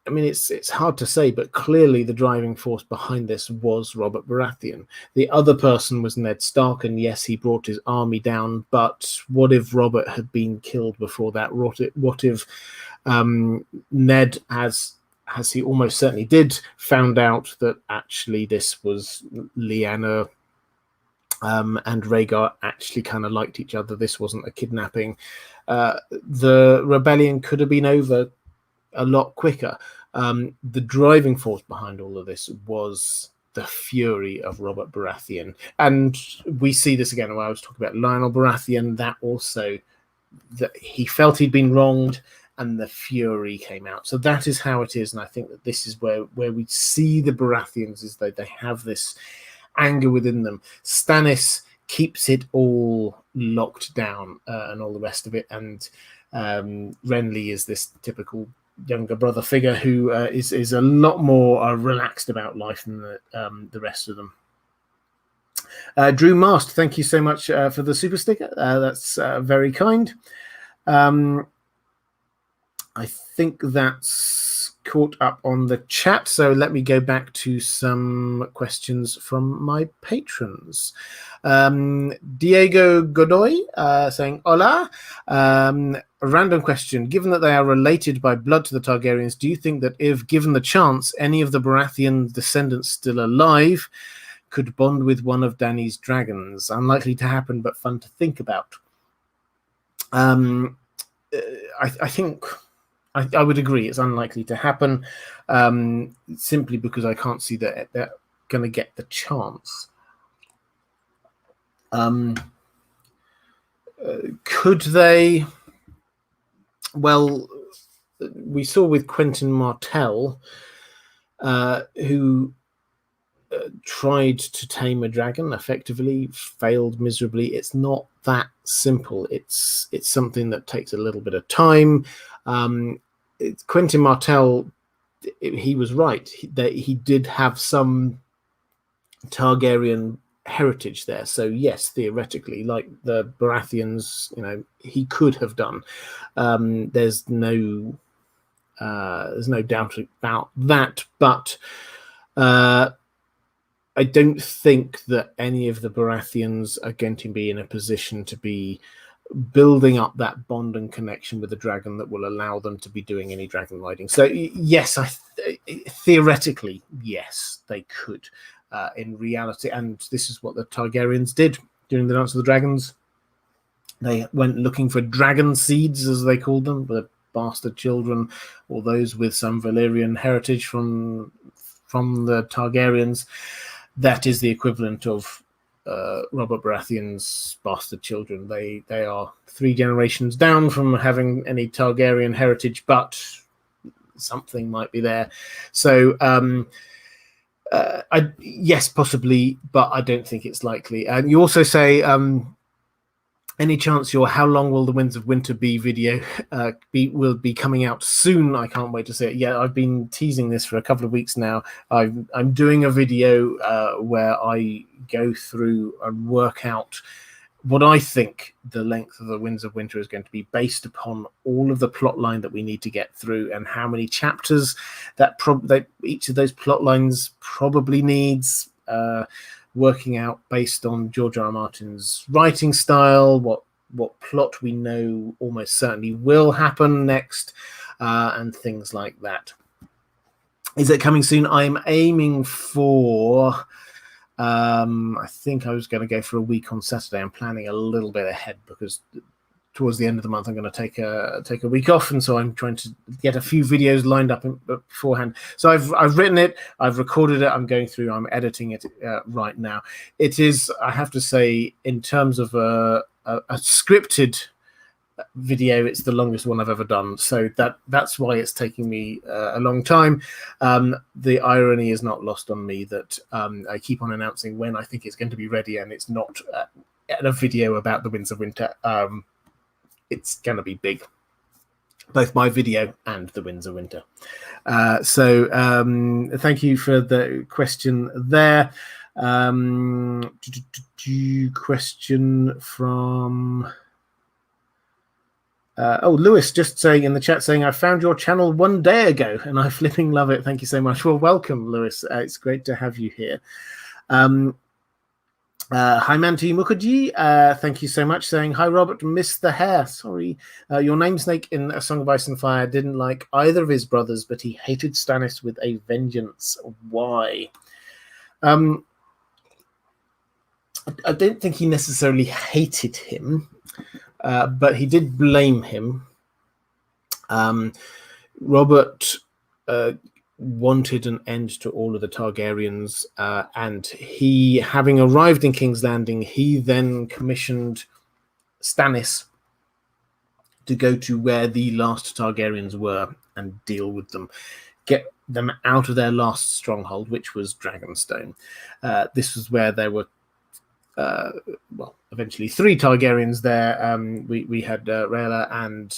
I mean, it's hard to say, but clearly the driving force behind this was Robert Baratheon. The other person was Ned Stark, and yes, he brought his army down, but what if Robert had been killed before that? What if Ned, as he almost certainly did, found out that actually this was Lyanna and Rhaegar actually kind of liked each other, this wasn't a kidnapping, the rebellion could have been over a lot quicker. The driving force behind all of this was the fury of Robert Baratheon, and we see this again when I was talking about Lionel Baratheon, that also, that he felt he'd been wronged and the fury came out. So that is how it is, and I think that this is where we see the Baratheons, is that they have this anger within them. Stannis keeps it all locked down and all the rest of it, and Renly is this typical younger brother figure who is a lot more relaxed about life than the rest of them. Drew Mast, thank you so much for the super sticker. That's very kind. I think that's caught up on the chat, so let me go back to some questions from my patrons. Diego Godoy saying, hola. A random question. Given that they are related by blood to the Targaryens, do you think that if given the chance, any of the Baratheon descendants still alive could bond with one of Dany's dragons? Unlikely to happen, but fun to think about. I think I would agree it's unlikely to happen, simply because I can't see that they're going to get the chance. Could they? Well, we saw with Quentin Martell, who tried to tame a dragon, effectively failed miserably. It's not that simple. It's something that takes a little bit of time. Quentin Martell, he was right. He did have some Targaryen heritage there. So yes, theoretically, like the Baratheons, he could have done. There's no doubt about that. But I don't think that any of the Baratheons are going to be in a position to be building up that bond and connection with the dragon that will allow them to be doing any dragon riding. So yes, theoretically, yes, they could. In reality, and this is what the Targaryens did during the Dance of the Dragons. They went looking for dragon seeds, as they called them, the bastard children, or those with some Valyrian heritage from the Targaryens. That is the equivalent of Robert Baratheon's bastard children. They are 3 generations down from having any Targaryen heritage, but something might be there. So Yes, possibly, but I don't think it's likely. And you also say, any chance your "How Long Will the Winds of Winter Be" video will be coming out soon? I can't wait to see it. Yeah, I've been teasing this for a couple of weeks now. I'm doing a video where I go through and work out what I think the length of the Winds of Winter is going to be, based upon all of the plot line that we need to get through and how many chapters that each of those plot lines probably needs, working out based on George R. R. Martin's writing style, what plot we know almost certainly will happen next, and things like that. Is it coming soon? I'm aiming for... I think I was going to go for a week on Saturday. I'm planning a little bit ahead because towards the end of the month I'm going to take a week off, and so I'm trying to get a few videos lined up beforehand. So I've written it, I've recorded it, I'm going through, I'm editing it right now. It is, I have to say, in terms of a scripted video, it's the longest one I've ever done, so that's why it's taking me a long time. The irony is not lost on me that I keep on announcing when I think it's going to be ready, and it's not a video about the Winds of Winter. It's going to be big, both my video and the Winds of Winter. So thank you for the question there. Question from... Lewis just saying in the chat, saying, I found your channel 1 day ago and I flipping love it. Thank you so much. Well, welcome, Lewis. It's great to have you here. Hi, Manti Mukherjee. Thank you so much. Saying, hi, Robert. Missed the hair. Sorry. Your namesake in A Song of Ice and Fire didn't like either of his brothers, but he hated Stannis with a vengeance. Why? I don't think he necessarily hated him. But he did blame him. Robert wanted an end to all of the Targaryens, and he, having arrived in King's Landing, he then commissioned Stannis to go to where the last Targaryens were and deal with them, get them out of their last stronghold, which was Dragonstone. This was where there were eventually 3 Targaryens there. We had Rhaella and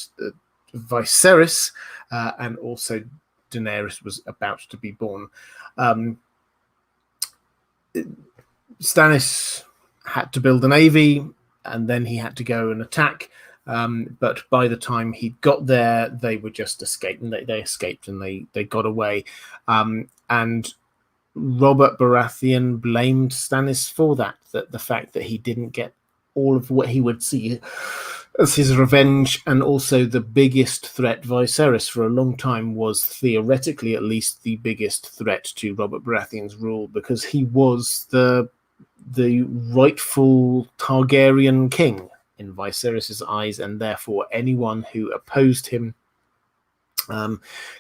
Viserys, and also Daenerys was about to be born. Stannis had to build a navy, and then he had to go and attack. But by the time he got there, they were just escaping. They escaped and they got away. And Robert Baratheon blamed Stannis for that, the fact that he didn't get all of what he would see as his revenge. And also the biggest threat, Viserys, for a long time was theoretically at least the biggest threat to Robert Baratheon's rule, because he was the rightful Targaryen king in Viserys's eyes, and therefore anyone who opposed him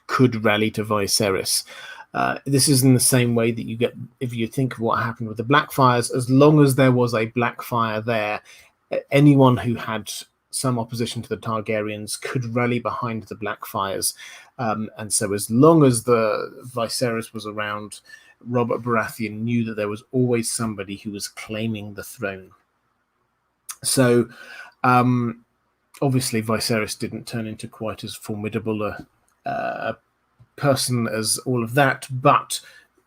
could rally to Viserys. This is in the same way that you get, if you think of what happened with the Blackfires, as long as there was a Blackfire there, anyone who had some opposition to the Targaryens could rally behind the Blackfires. And so as long as the Viserys was around, Robert Baratheon knew that there was always somebody who was claiming the throne. So obviously Viserys didn't turn into quite as formidable a person as all of that, but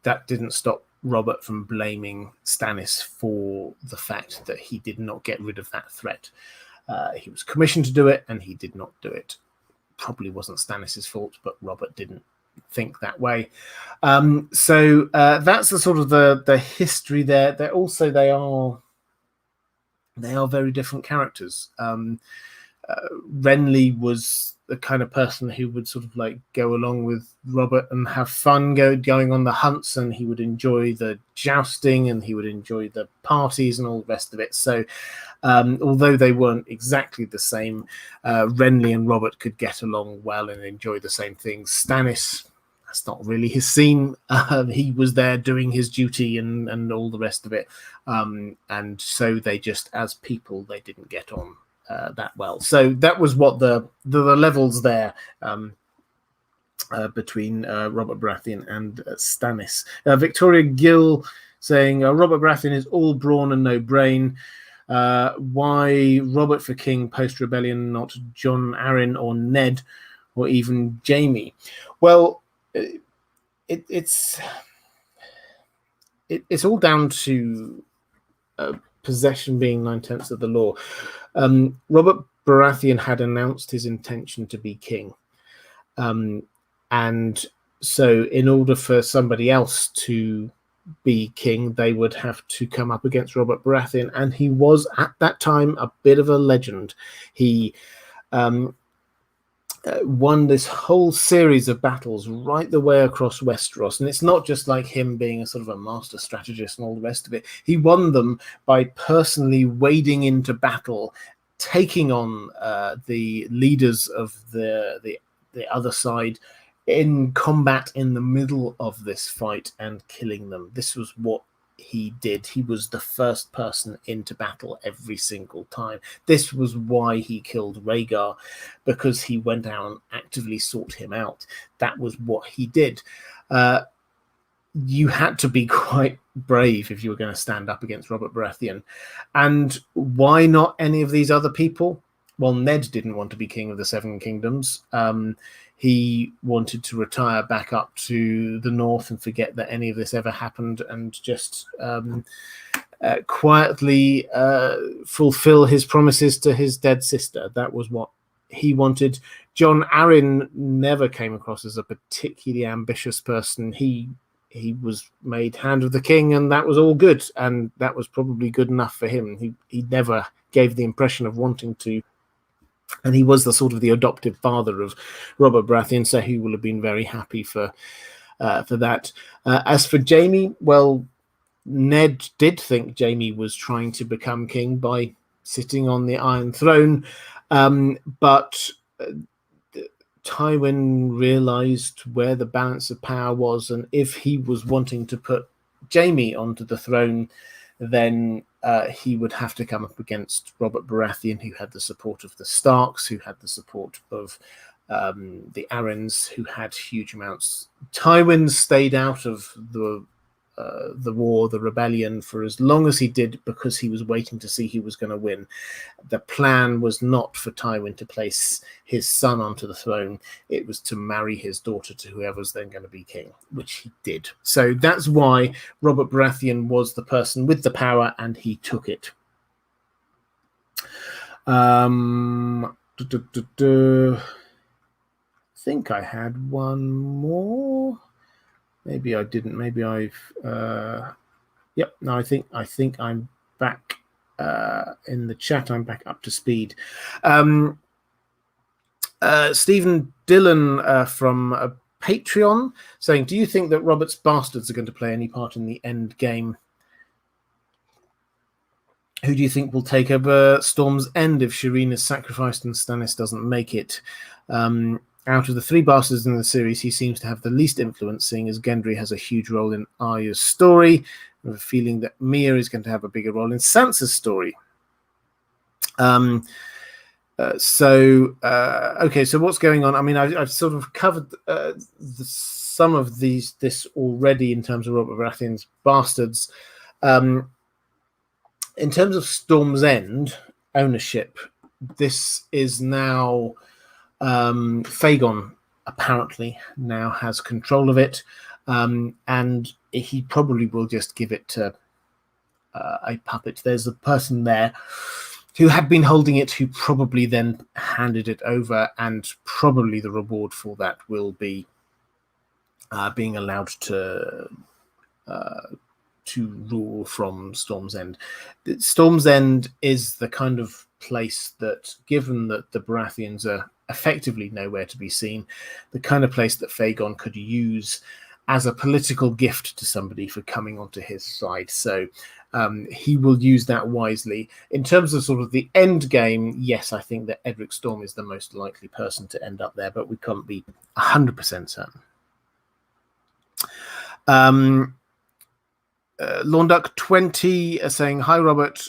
that didn't stop Robert from blaming Stannis for the fact that he did not get rid of that threat. He was commissioned to do it, and he did not do it. Probably wasn't Stannis's fault, but Robert didn't think that way. So that's the sort of the history there. They are very different characters. Renly was the kind of person who would sort of like go along with Robert and have fun going on the hunts, and he would enjoy the jousting, and he would enjoy the parties and all the rest of it. So although they weren't exactly the same, Renly and Robert could get along well and enjoy the same things. Stannis, that's not really his scene. He was there doing his duty and all the rest of it. And so they just, as people, they didn't get on that well. So that was what the levels there. between Robert Baratheon and Stannis. Victoria Gill saying Robert Baratheon is all brawn and no brain. Why Robert for king post-rebellion, not Jon Arryn or Ned or even Jaime? Well, it's all down to possession being 9/10 of the law. Robert Baratheon had announced his intention to be king. And so in order for somebody else to be king, they would have to come up against Robert Baratheon. And he was, at that time, a bit of a legend. He won this whole series of battles right the way across Westeros. And it's not just like him being a sort of a master strategist and all the rest of it. He won them by personally wading into battle, taking on the leaders of the other side in combat in the middle of this fight and killing them. This was what he did. He was the first person into battle every single time. This was why he killed Rhaegar, because he went out and actively sought him out. That was what he did. You had to be quite brave if you were going to stand up against Robert Baratheon. And why not any of these other people? Well, Ned didn't want to be king of the Seven Kingdoms. He wanted to retire back up to the north and forget that any of this ever happened and just quietly fulfill his promises to his dead sister. That was what he wanted. Jon Arryn never came across as a particularly ambitious person. He was made Hand of the King, and that was all good, and that was probably good enough for him. He never gave the impression of wanting to. And he was the sort of the adoptive father of Robert Baratheon, so he will have been very happy for that. As for Jaime, well, Ned did think Jaime was trying to become king by sitting on the Iron Throne, but Tywin realized where the balance of power was, and if he was wanting to put Jaime onto the throne, then he would have to come up against Robert Baratheon, who had the support of the Starks, who had the support of the Arryns, who had huge amounts. Tywin stayed out of the war, the rebellion, for as long as he did, because he was waiting to see who was going to win. The plan was not for Tywin to place his son onto the throne. It was to marry his daughter to whoever's then going to be king, which he did. So that's why Robert Baratheon was the person with the power, and he took it. I think I had one more. Maybe I didn't. Maybe I've. Yep. No, I think I'm back in the chat. I'm back up to speed. Stephen Dillon from Patreon saying, "Do you think that Robert's bastards are going to play any part in the end game? Who do you think will take over Storm's End if Shireen is sacrificed and Stannis doesn't make it? Out of the three bastards in the series, he seems to have the least influence, seeing as Gendry has a huge role in Arya's story. I have a feeling that Mia is going to have a bigger role in Sansa's story." Okay, so what's going on? I mean, I've sort of covered some of this already in terms of Robert Baratheon's bastards. In terms of Storm's End ownership, this is now Fagon apparently now has control of it, and he probably will just give it to a puppet. There's a person there who had been holding it, who probably then handed it over, and probably the reward for that will be being allowed to rule from Storm's End. Storm's End is the kind of place that, given that the Baratheons are effectively nowhere to be seen, the kind of place that Fagon could use as a political gift to somebody for coming onto his side. So he will use that wisely. In terms of sort of the end game, yes, I think that Edric Storm is the most likely person to end up there, but we can't be 100% certain. Lawnduck 20 saying, "Hi Robert,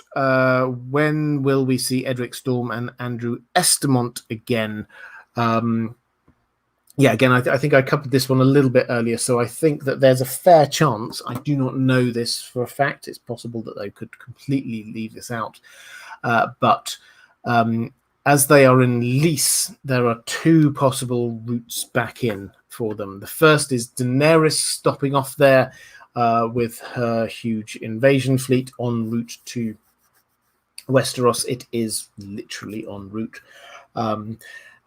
when will we see Edric Storm and Andrew Estamont again?" yeah, again, I think I covered this one a little bit earlier, so I think that there's a fair chance. I do not know this for a fact. It's possible that they could completely leave this out. But as they are in lease, there are two possible routes back in for them. The first is Daenerys stopping off there with her huge invasion fleet en route to Westeros. It is literally en route.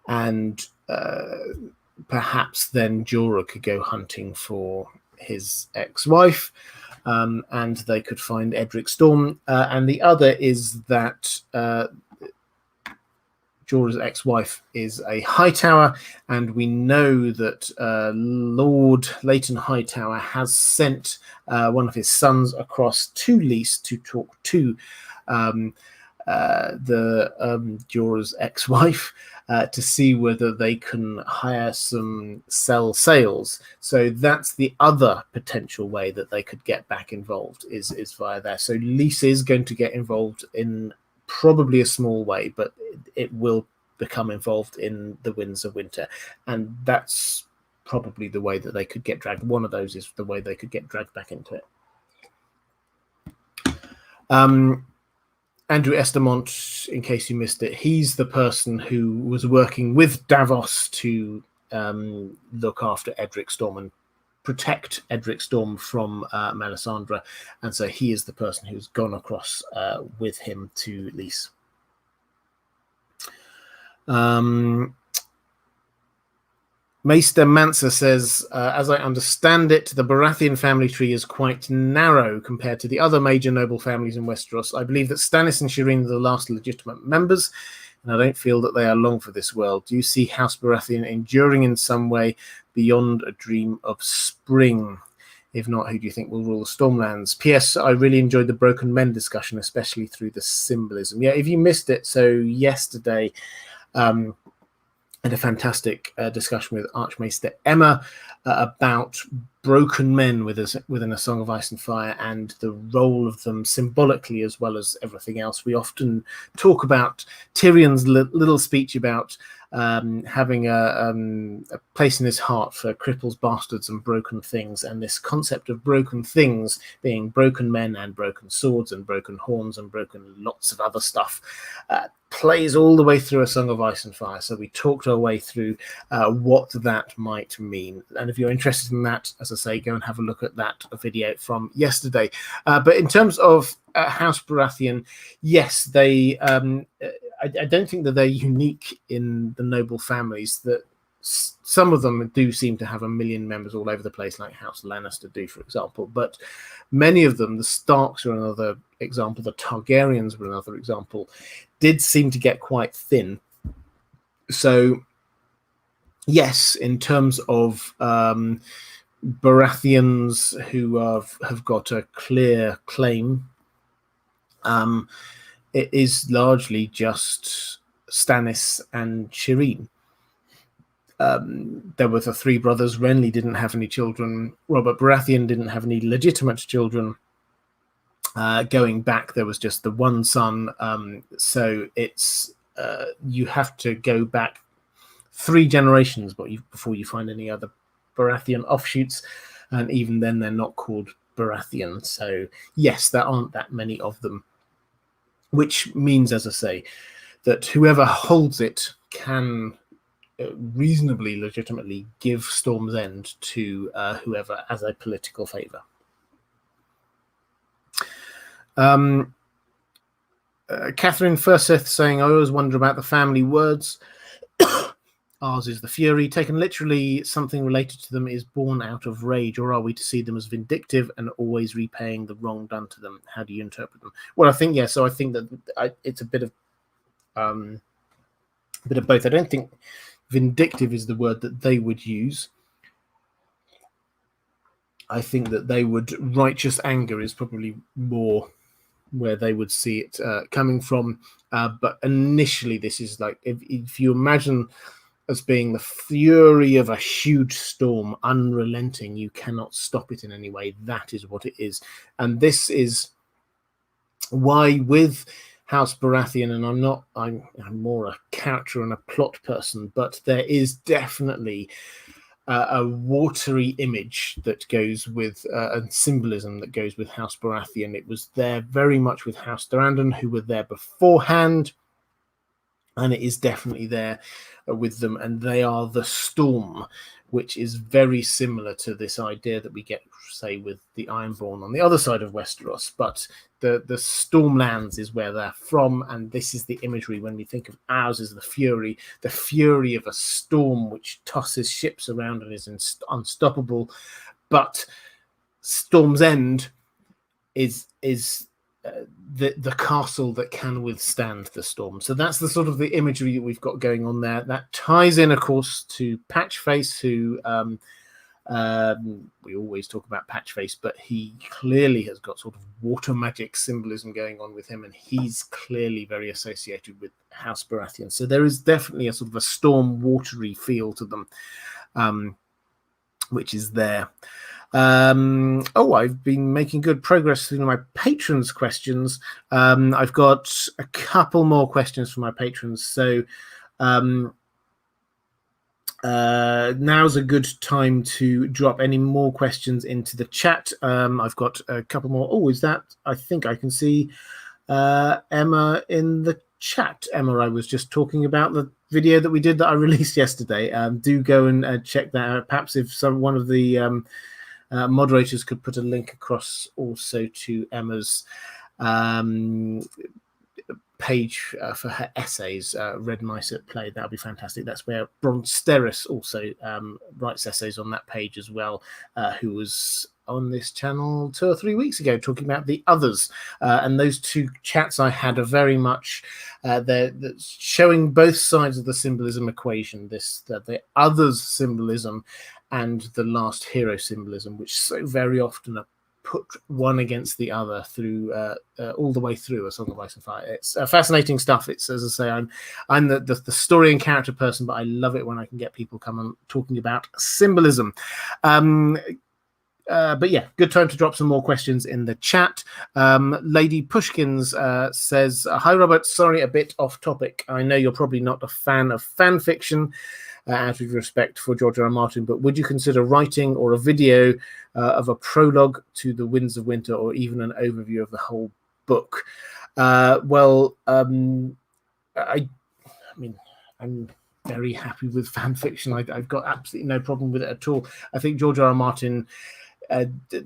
And perhaps then Jorah could go hunting for his ex-wife, and they could find Edric Storm. And the other is that Jorah's ex-wife is a Hightower, and we know that Lord Leighton Hightower has sent one of his sons across to Lys to talk to Jorah's ex-wife to see whether they can hire some sell sails. So that's the other potential way that they could get back involved is via there. So Lys is going to get involved in probably a small way, but it will become involved in the Winds of Winter, and that's probably the way that they could get dragged. One of those is the way they could get dragged back into it. Andrew Estamont, in case you missed it, he's the person who was working with Davos to look after Edric Storm and protect Edric Storm from Melisandre, and so he is the person who's gone across with him to Lys. Maester Mansa says, as I understand it, the Baratheon family tree is quite narrow compared to the other major noble families in Westeros. I believe that Stannis and Shireen are the last legitimate members, and I don't feel that they are long for this world. Do you see House Baratheon enduring in some way beyond a dream of spring? If not, who do you think will rule the Stormlands? P.S. I really enjoyed the Broken Men discussion, especially through the symbolism. Yeah, if you missed it, so yesterday had a fantastic discussion with Archmaester Emma about broken men within A Song of Ice and Fire and the role of them symbolically as well as everything else. We often talk about Tyrion's little speech about having a place in his heart for cripples, bastards, and broken things, and this concept of broken things being broken men and broken swords and broken horns and broken lots of other stuff plays all the way through A Song of Ice and Fire. So we talked our way through what that might mean. And if you're interested in that, as I say, go and have a look at that video from yesterday. But in terms of House Baratheon, yes, they. I don't think that they're unique in the noble families. That some of them do seem to have a million members all over the place, like House Lannister do, for example. But many of them, the Starks are another example, the Targaryens were another example, did seem to get quite thin. So, yes, in terms of Baratheons who have got a clear claim, it is largely just Stannis and Shireen. There were the three brothers. Renly didn't have any children. Robert Baratheon didn't have any legitimate children. Going back, there was just the one son. So it's you have to go back 3 generations before you find any other Baratheon offshoots, and even then they're not called Baratheon. So yes, there aren't that many of them, which means, as I say, that whoever holds it can reasonably legitimately give Storm's End to whoever as a political favour. Catherine Furseth saying, I always wonder about the family words. Ours is the fury. Taken literally, something related to them is born out of rage, or are we to see them as vindictive and always repaying the wrong done to them? How do you interpret them? Well, I think, yeah, so I think that it's a bit of both. I don't think vindictive is the word that they would use. I think that they would, righteous anger is probably more where they would see it coming from. But initially, this is like, if you imagine as being the fury of a huge storm, unrelenting, you cannot stop it in any way. That is what it is. And this is why with House Baratheon, and I'm more a character and a plot person, but there is definitely a watery image that goes with and symbolism that goes with House Baratheon. It was there very much with House Durandon, who were there beforehand, and it is definitely there with them, and they are the storm, which is very similar to this idea that we get, say, with the Ironborn on the other side of Westeros. But the Stormlands is where they're from, and this is the imagery when we think of ours as the fury of a storm which tosses ships around and is unstoppable. But Storm's End is the castle that can withstand the storm. So that's the sort of the imagery that we've got going on there. That ties in, of course, to Patchface, who we always talk about Patchface, but he clearly has got sort of water magic symbolism going on with him, and he's clearly very associated with House Baratheon. So there is definitely a sort of a storm watery feel to them, which is there. I've been making good progress through my patrons' questions. I've got a couple more questions from my patrons, so now's a good time to drop any more questions into the chat. I've got a couple more. Is that? I think I can see Emma in the chat. Emma, I was just talking about the video that we did that I released yesterday. Do go and check that out. Perhaps if one of the moderators could put a link across also to Emma's page for her essays, Red Mice at Play. That would be fantastic. That's where Bronsteris also writes essays on that page as well, who was on this channel 2 or 3 weeks ago talking about the others. And those two chats I had are very much they're showing both sides of the symbolism equation, the others symbolism and the last hero symbolism, which so very often are put one against the other through all the way through A Song of Ice and Fire. It's fascinating stuff. It's, as I say, I'm the story and character person, but I love it when I can get people come on talking about symbolism. But yeah, good time to drop some more questions in the chat. Lady Pushkins says, "Hi Robert, sorry, a bit off topic. I know you're probably not a fan of fan fiction, out of respect for George R. R. Martin, but would you consider writing or a video of a prologue to The Winds of Winter, or even an overview of the whole book?" I mean, I'm very happy with fan fiction. I've got absolutely no problem with it at all. I think George R. R. Martin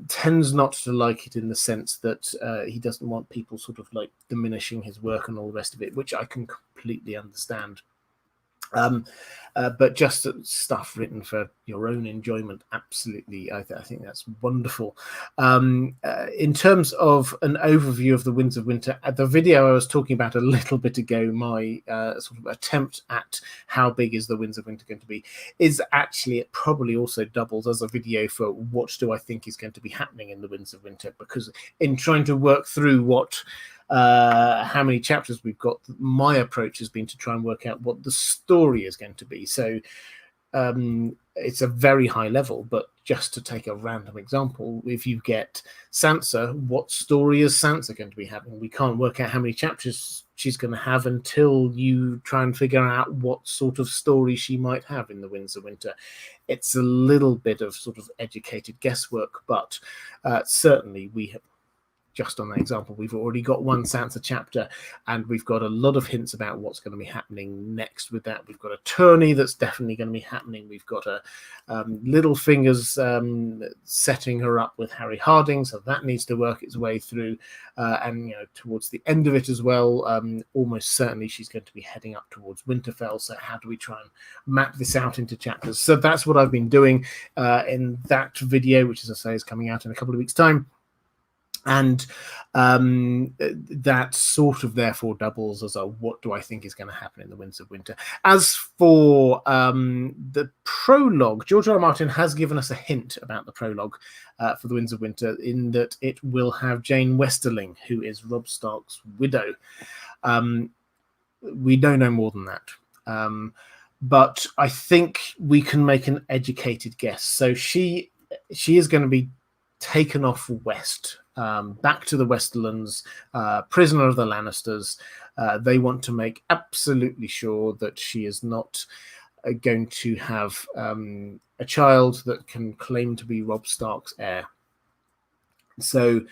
tends not to like it in the sense that he doesn't want people sort of like diminishing his work and all the rest of it, which I can completely understand. But just stuff written for your own enjoyment, absolutely, I think that's wonderful. In terms of an overview of The Winds of Winter, the video I was talking about a little bit ago, my sort of attempt at how big is The Winds of Winter going to be, is actually, it probably also doubles as a video for what do I think is going to be happening in The Winds of Winter, because in trying to work through how many chapters we've got, my approach has been to try and work out what the story is going to be. So it's a very high level, but just to take a random example, if you get Sansa, what story is Sansa going to be having? We can't work out how many chapters she's going to have until you try and figure out what sort of story she might have in The Winds of Winter. It's a little bit of sort of educated guesswork, but certainly we have, just on that example, we've already got one Sansa chapter, and we've got a lot of hints about what's going to be happening next with that. We've got a tourney that's definitely going to be happening. We've got a Littlefinger's setting her up with Harry Harding, so that needs to work its way through. And towards the end of it as well, almost certainly she's going to be heading up towards Winterfell. So how do we try and map this out into chapters? So that's what I've been doing in that video, which, as I say, is coming out in a couple of weeks' time. And that sort of therefore doubles as a what do I think is going to happen in The Winds of Winter. As for the prologue, George R. R. Martin has given us a hint about the prologue for The Winds of Winter, in that it will have Jane Westerling, who is Robb Stark's widow. We don't know more than that. But I think we can make an educated guess. So she is going to be taken off west. back to the Westerlands, prisoner of the Lannisters. They want to make absolutely sure that she is not going to have a child that can claim to be Robb Stark's heir. So,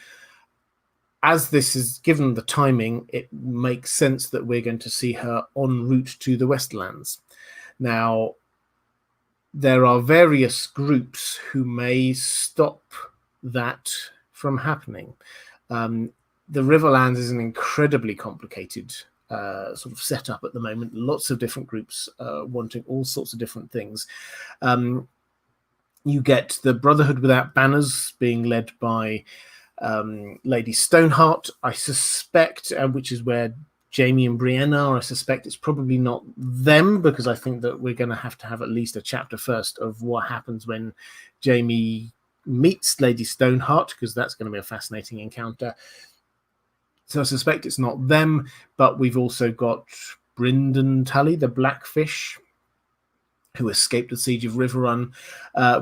as this is given the timing, it makes sense that we're going to see her en route to the Westerlands. Now, there are various groups who may stop that from happening. The Riverlands is an incredibly complicated sort of setup at the moment. Lots of different groups wanting all sorts of different things. You get the Brotherhood Without Banners being led by Lady Stoneheart, I suspect, which is where Jaime and Brienne are. I suspect it's probably not them, because I think that we're going to have at least a chapter first of what happens when Jaime meets Lady Stoneheart, because that's going to be a fascinating encounter. So I suspect it's not them, but we've also got Brynden Tully, the Blackfish, who escaped the siege of Riverrun.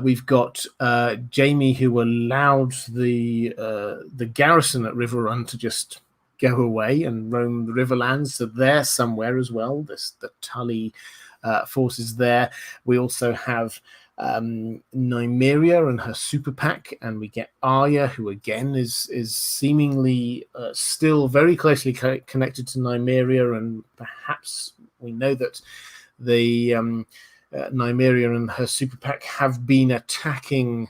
We've got Jaime, who allowed the garrison at Riverrun to just go away and roam the Riverlands. So they're somewhere as well. The Tully forces there. We also have Nymeria and her super pack, and we get Arya, who again is seemingly still very closely connected to Nymeria, and perhaps we know that the Nymeria and her super pack have been attacking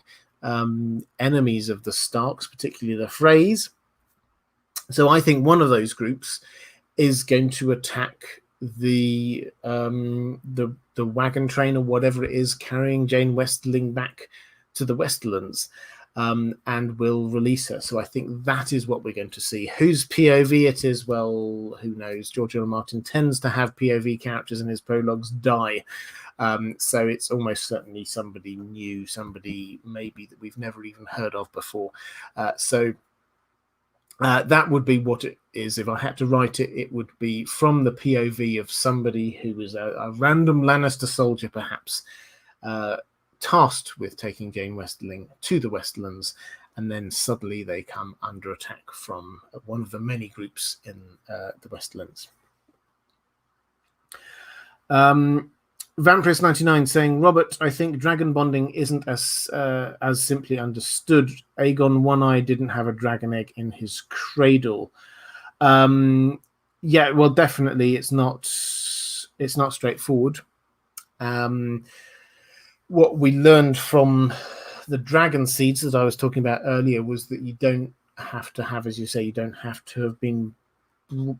enemies of the Starks, particularly the Freys. So I think one of those groups is going to attack the wagon train or whatever it is carrying Jane Westerling back to the Westerlands, and will release her. So I think that is what we're going to see. Whose POV it is, well, who knows? George R. R. Martin tends to have POV characters in his prologues die. So it's almost certainly somebody new, somebody maybe that we've never even heard of before. That would be what it is. If I had to write it, it would be from the POV of somebody who was a random Lannister soldier, perhaps, tasked with taking Jane Westerling to the Westerlands, and then suddenly they come under attack from one of the many groups in the Westerlands. Vampirist99 saying, Robert, I think dragon bonding isn't as simply understood. Aegon One-Eye didn't have a dragon egg in his cradle. Yeah, well, definitely it's not straightforward. What we learned from the dragon seeds that I was talking about earlier was that you don't have to have, as you say, you don't have to have been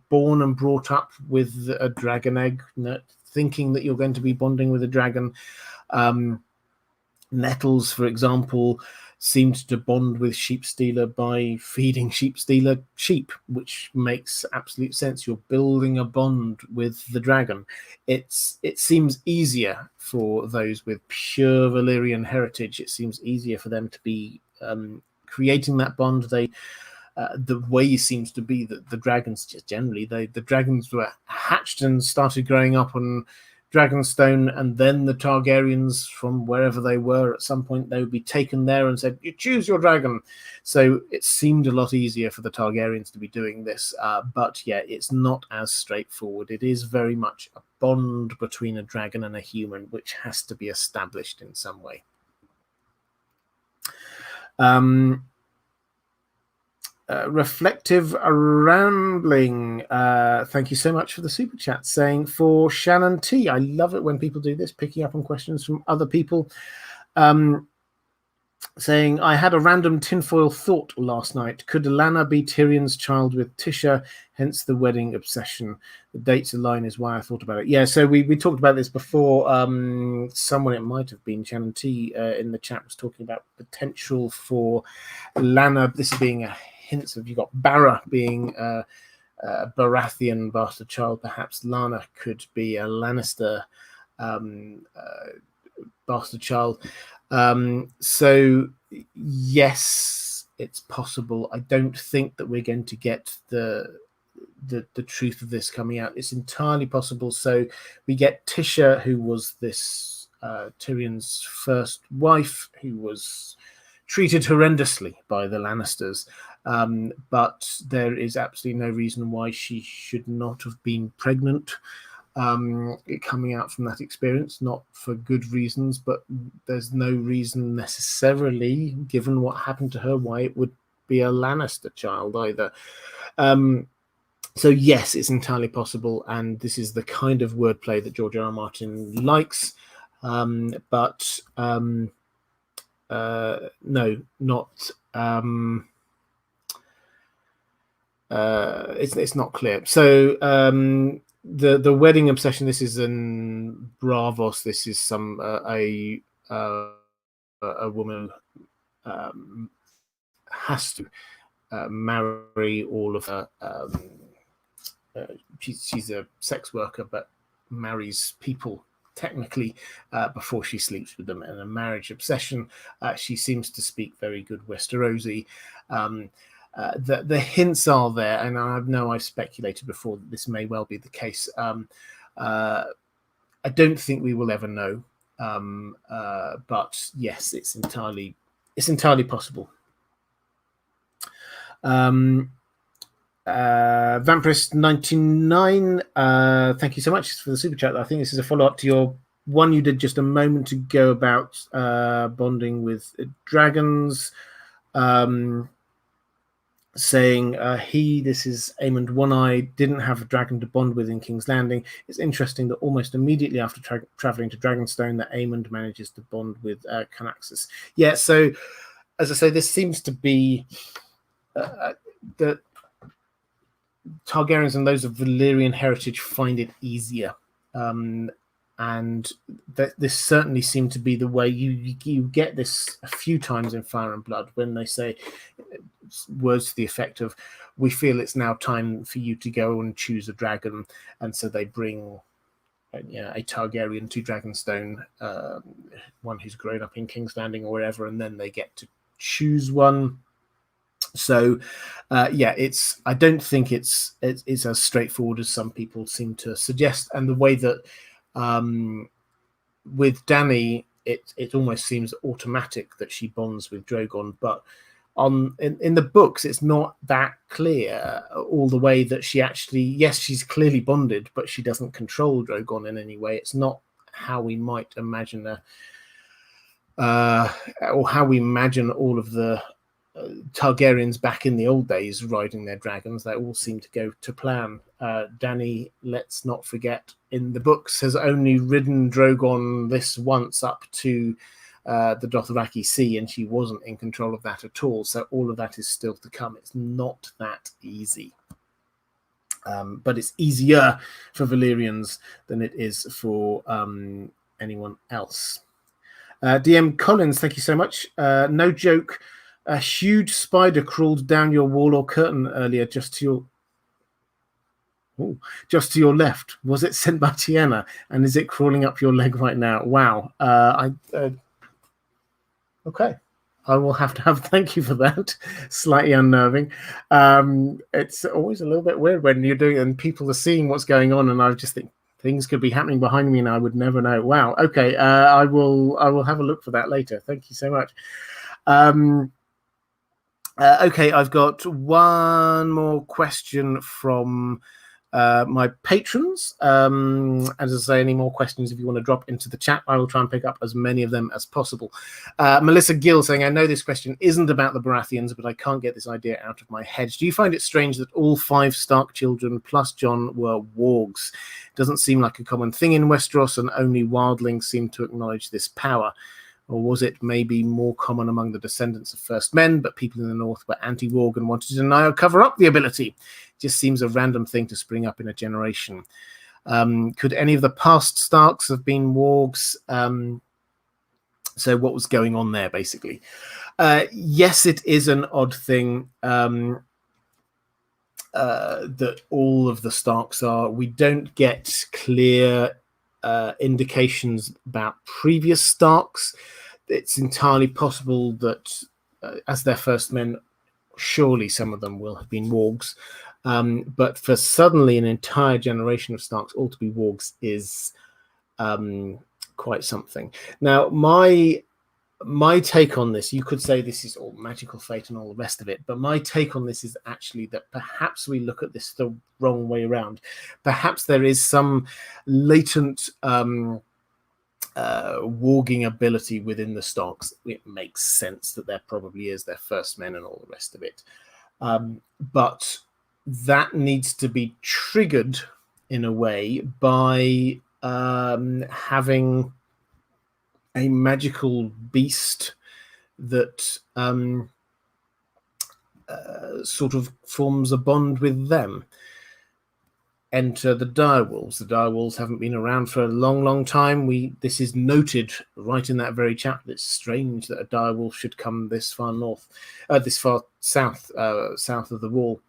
born and brought up with a dragon egg, thinking that you're going to be bonding with a dragon. Nettles, for example, seemed to bond with Sheepstealer by feeding Sheepstealer sheep, which makes absolute sense. You're building a bond with the dragon. It seems easier for those with pure Valyrian heritage. It seems easier for them to be creating that bond. The way seems to be that the dragons, just generally, the dragons were hatched and started growing up on Dragonstone, and then the Targaryens, from wherever they were, at some point they would be taken there and said, you choose your dragon. So it seemed a lot easier for the Targaryens to be doing this, but yeah, it's not as straightforward. It is very much a bond between a dragon and a human, which has to be established in some way. Reflective Rambling, thank you so much for the super chat, saying, for Shannon T, I love it when people do this, picking up on questions from other people, saying, I had a random tinfoil thought last night. Could Lyanna be Tyrion's child with Tisha, hence the wedding obsession? The dates align is why I thought about it. Yeah, so we talked about this before. Someone, it might have been Shannon T in the chat, was talking about potential for Lyanna, this being a hints of, you got Barra being a Baratheon bastard child. Perhaps Lyanna could be a Lannister bastard child. So yes, it's possible. I don't think that we're going to get the truth of this coming out. It's entirely possible. So we get Tisha, who was this Tyrion's first wife, who was treated horrendously by the Lannisters. But there is absolutely no reason why she should not have been pregnant coming out from that experience, not for good reasons, but there's no reason necessarily, given what happened to her, why it would be a Lannister child either. So yes, it's entirely possible, and this is the kind of wordplay that George R. R. Martin likes, but no, not. It's not clear. So the wedding obsession. This is in Bravos. This is some a woman has to marry all of her. She's a sex worker, but marries people technically before she sleeps with them, and a marriage obsession. She seems to speak very good Westerosi. The hints are there, and I know I've speculated before that this may well be the case. I don't think we will ever know, but yes, it's entirely possible. Vampirist99, thank you so much for the super chat. I think this is a follow-up to your one you did just a moment ago about bonding with dragons, saying this is Aemond One-Eye, didn't have a dragon to bond with in King's Landing. It's interesting that almost immediately after traveling to Dragonstone that Aemond manages to bond with Canaxus. Yeah, so as I say, this seems to be that Targaryens and those of Valyrian heritage find it easier, and this certainly seemed to be the way. You get this a few times in Fire and Blood when they say words to the effect of, "We feel it's now time for you to go and choose a dragon," and so they bring a Targaryen to Dragonstone, one who's grown up in King's Landing or wherever, and then they get to choose one. So, it's. I don't think it's as straightforward as some people seem to suggest, and the way that with Dany, it almost seems automatic that she bonds with Drogon, but in the books, it's not that clear all the way that she actually. Yes, she's clearly bonded, but she doesn't control Drogon in any way. It's not how we might imagine or how we imagine all of the Targaryens back in the old days riding their dragons. They all seem to go to plan. Dany, let's not forget, in the books has only ridden Drogon this once up to the Dothraki Sea, and she wasn't in control of that at all. So all of that is still to come. It's not that easy. But it's easier for Valyrians than it is for anyone else. DM Collins, thank you so much. No joke. A huge spider crawled down your wall or curtain earlier, just to your left. Was it sent by Tiana? And is it crawling up your leg right now? Wow. Okay. I will have to thank you for that. Slightly unnerving. It's always a little bit weird when you're doing it and people are seeing what's going on, and I just think things could be happening behind me and I would never know. Wow. Okay. I will have a look for that later. Thank you so much. Okay, I've got one more question from my patrons. As I say, any more questions, if you want to drop into the chat, I will try and pick up as many of them as possible. Melissa Gill saying, I know this question isn't about the Baratheons, but I can't get this idea out of my head. Do you find it strange that all 5 Stark children plus Jon were wargs? Doesn't seem like a common thing in Westeros, and only wildlings seem to acknowledge this power. Or was it maybe more common among the descendants of First Men, but people in the North were anti-warg and wanted to deny or cover up the ability? It just seems a random thing to spring up in a generation. Could any of the past Starks have been wargs? So what was going on there, basically? Yes, it is an odd thing that all of the Starks are. We don't get clear indications about previous Starks. It's entirely possible that as their First Men, surely some of them will have been wargs. But for suddenly an entire generation of Starks all to be wargs is quite something. Now, my my take on this, you could say this is all magical fate and all the rest of it, but my take on this is actually that perhaps we look at this the wrong way around. Perhaps there is some latent warging ability within the Starks. It makes sense that there probably is, their first men and all the rest of it. But that needs to be triggered in a way by having a magical beast that sort of forms a bond with them. Enter the direwolves. The direwolves haven't been around for a long time. This is noted right in that very chapter. It's strange that a direwolf should come this far north, this far south, south of the wall,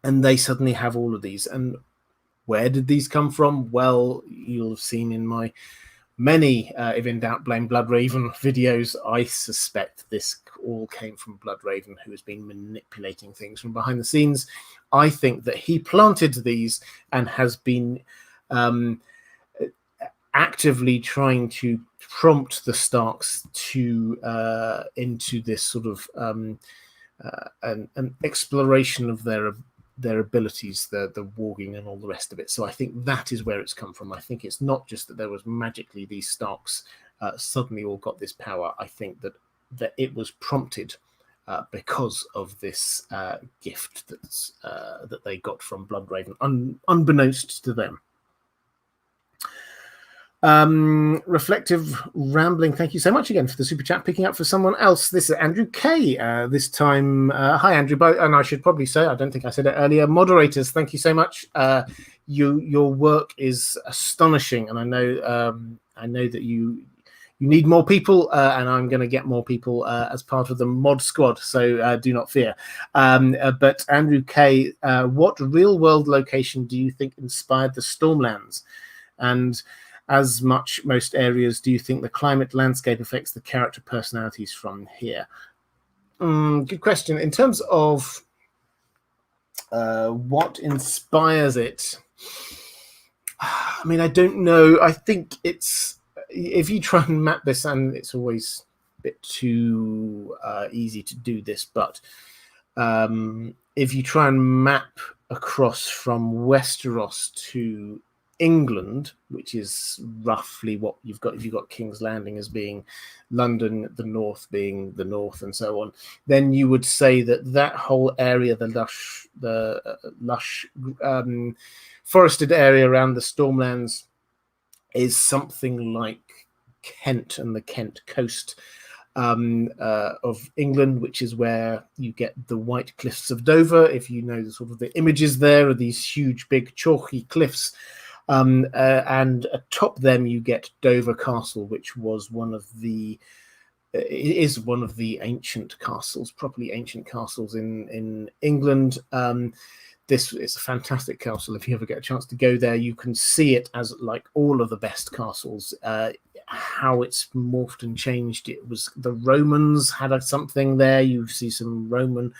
and they suddenly have all of these. And where did these come from? Well, you'll have seen in my many if in doubt blame Bloodraven videos. I suspect this all came from Bloodraven, who has been manipulating things from behind the scenes. I think that he planted these and has been actively trying to prompt the Starks to into this sort of an exploration of their abilities, the warging and all the rest of it. So I think that is where it's come from. I think it's not just that there was magically these Starks suddenly all got this power. I think that it was prompted because of this gift that they got from Bloodraven, unbeknownst to them. Reflective Rambling, thank you so much again for the super chat. Picking up for someone else, this is Andrew K. This time, hi Andrew, and I should probably say, I don't think I said it earlier, moderators, thank you so much. Your work is astonishing, and I know that you need more people, and I'm going to get more people as part of the mod squad, so do not fear. But Andrew K, what real world location do you think inspired the Stormlands? And as much most areas, do you think the climate landscape affects the character personalities from here? Good question. In terms of what inspires it, I mean, I don't know. I think it's, if you try and map this, and it's always a bit too easy to do this, but if you try and map across from Westeros to England, which is roughly what you've got, if you've got King's Landing as being London, the north being the north, and so on, then you would say that whole area, the lush forested area around the Stormlands, is something like Kent and the Kent coast of England, which is where you get the White Cliffs of Dover. If you know the sort of the images there are these huge, big, chalky cliffs. And atop them you get Dover Castle, which was one of the ancient castles, properly ancient castles in England. This is a fantastic castle. If you ever get a chance to go there, you can see it as like all of the best castles, how it's morphed and changed. It was the Romans had something there. You see some Roman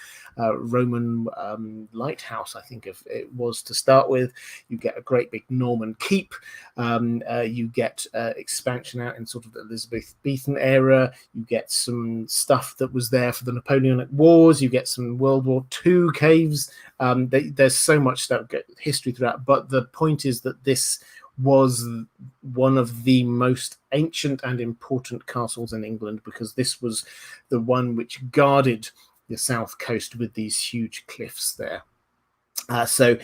lighthouse, I think it was to start with. You get a great big Norman keep. You get expansion out in sort of the Elizabethan era. You get some stuff that was there for the Napoleonic Wars. You get some World War II caves. There's so much history throughout, but the point is that this was one of the most ancient and important castles in England, because this was the one which guarded the south coast with these huge cliffs there. So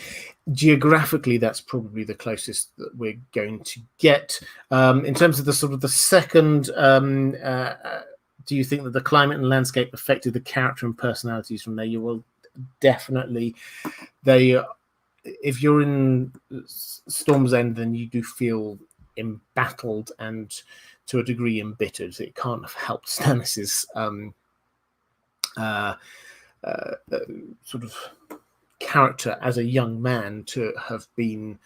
geographically, that's probably the closest that we're going to get. In terms of the sort of the second, do you think that the climate and landscape affected the character and personalities from there? You will definitely. If you're in Storm's End, then you do feel embattled and to a degree embittered. It can't have helped Stannis's sort of character as a young man to have been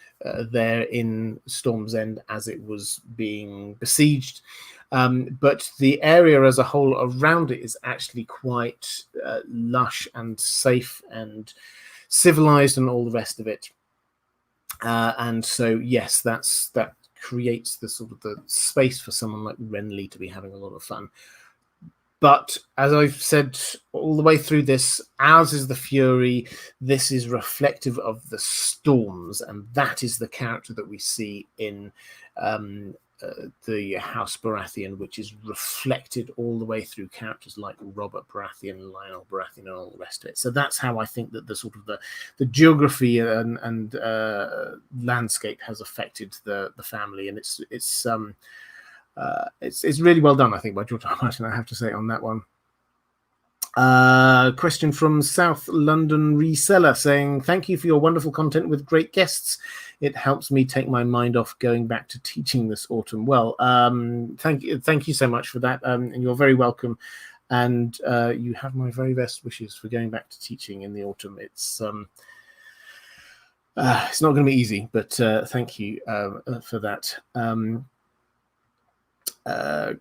there in Storm's End as it was being besieged. But the area as a whole around it is actually quite lush and safe and civilized and all the rest of it. And so, yes, that creates the sort of the space for someone like Renly to be having a lot of fun. But as I've said all the way through this, ours is the Fury. This is reflective of the Storms, and that is the character that we see in the House Baratheon, which is reflected all the way through characters like Robert Baratheon, Lionel Baratheon, and all the rest of it. So that's how I think that the sort of the geography and landscape has affected the family, and it's really well done, I think, by George R. R. Martin, I have to say, on that one. Question from South London Reseller saying, thank you for your wonderful content with great guests. It helps me take my mind off going back to teaching this autumn. Well, thank you so much for that, and you're very welcome. And you have my very best wishes for going back to teaching in the autumn. It's not going to be easy, but thank you for that.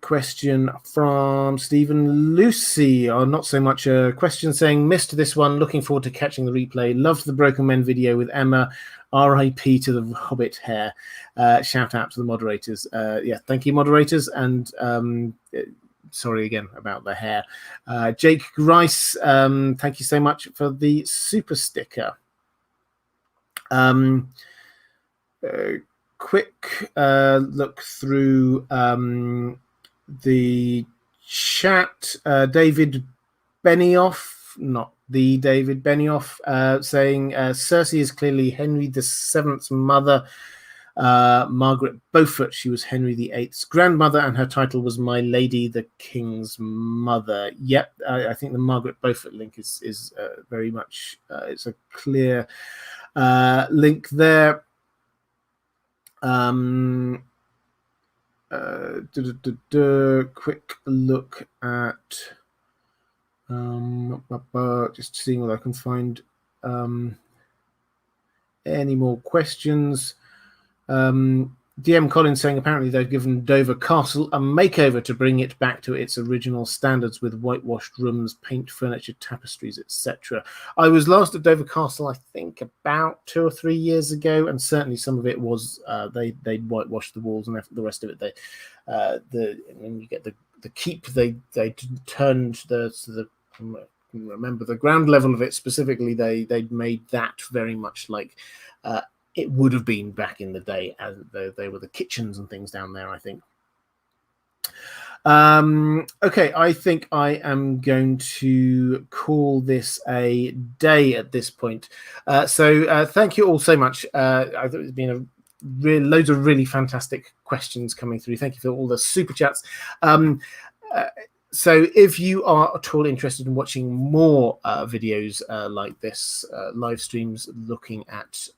Question from Stephen Lucy, or not so much a question, saying, missed this one, looking forward to catching the replay. Loved the Broken Men video with Emma. RIP to the Hobbit hair. Shout out to the moderators. Yeah, thank you, moderators, and sorry again about the hair. Jake Grice, thank you so much for the super sticker. Quick look through the chat. David Benioff, not the David Benioff, saying Cersei is clearly Henry VII's mother. Margaret Beaufort, she was Henry VIII's grandmother, and her title was My Lady the King's Mother. Yep, I think the Margaret Beaufort link is very much it's a clear link there. Quick look at just seeing whether I can find any more questions. DM Collins saying apparently they've given Dover Castle a makeover to bring it back to its original standards with whitewashed rooms, paint, furniture, tapestries, etc. I was last at Dover Castle, I think, about 2 or 3 years ago, and certainly some of it was they whitewashed the walls, and the rest of it when you get the keep, they turned the remember the ground level of it specifically. They made that very much like it would have been back in the day, as they were the kitchens and things down there, I think. Okay, I think I am going to call this a day at this point. So thank you all so much. I thought it's been loads of really fantastic questions coming through. Thank you for all the super chats. So if you are at all interested in watching more videos like this, live streams looking at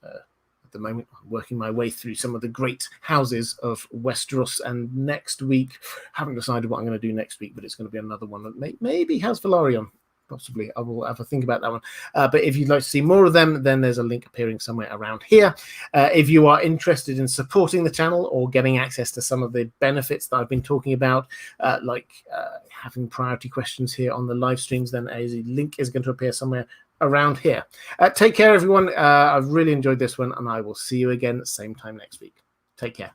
the moment, I'm working my way through some of the great houses of Westeros, and next week, haven't decided what I'm going to do next week, but it's going to be another one, maybe House Valyrian, possibly. I will have a think about that one. But if you'd like to see more of them, then there's a link appearing somewhere around here. If you are interested in supporting the channel or getting access to some of the benefits that I've been talking about, like having priority questions here on the live streams, then a link is going to appear somewhere around here. Take care, everyone. I've really enjoyed this one, and I will see you again same time next week. Take care.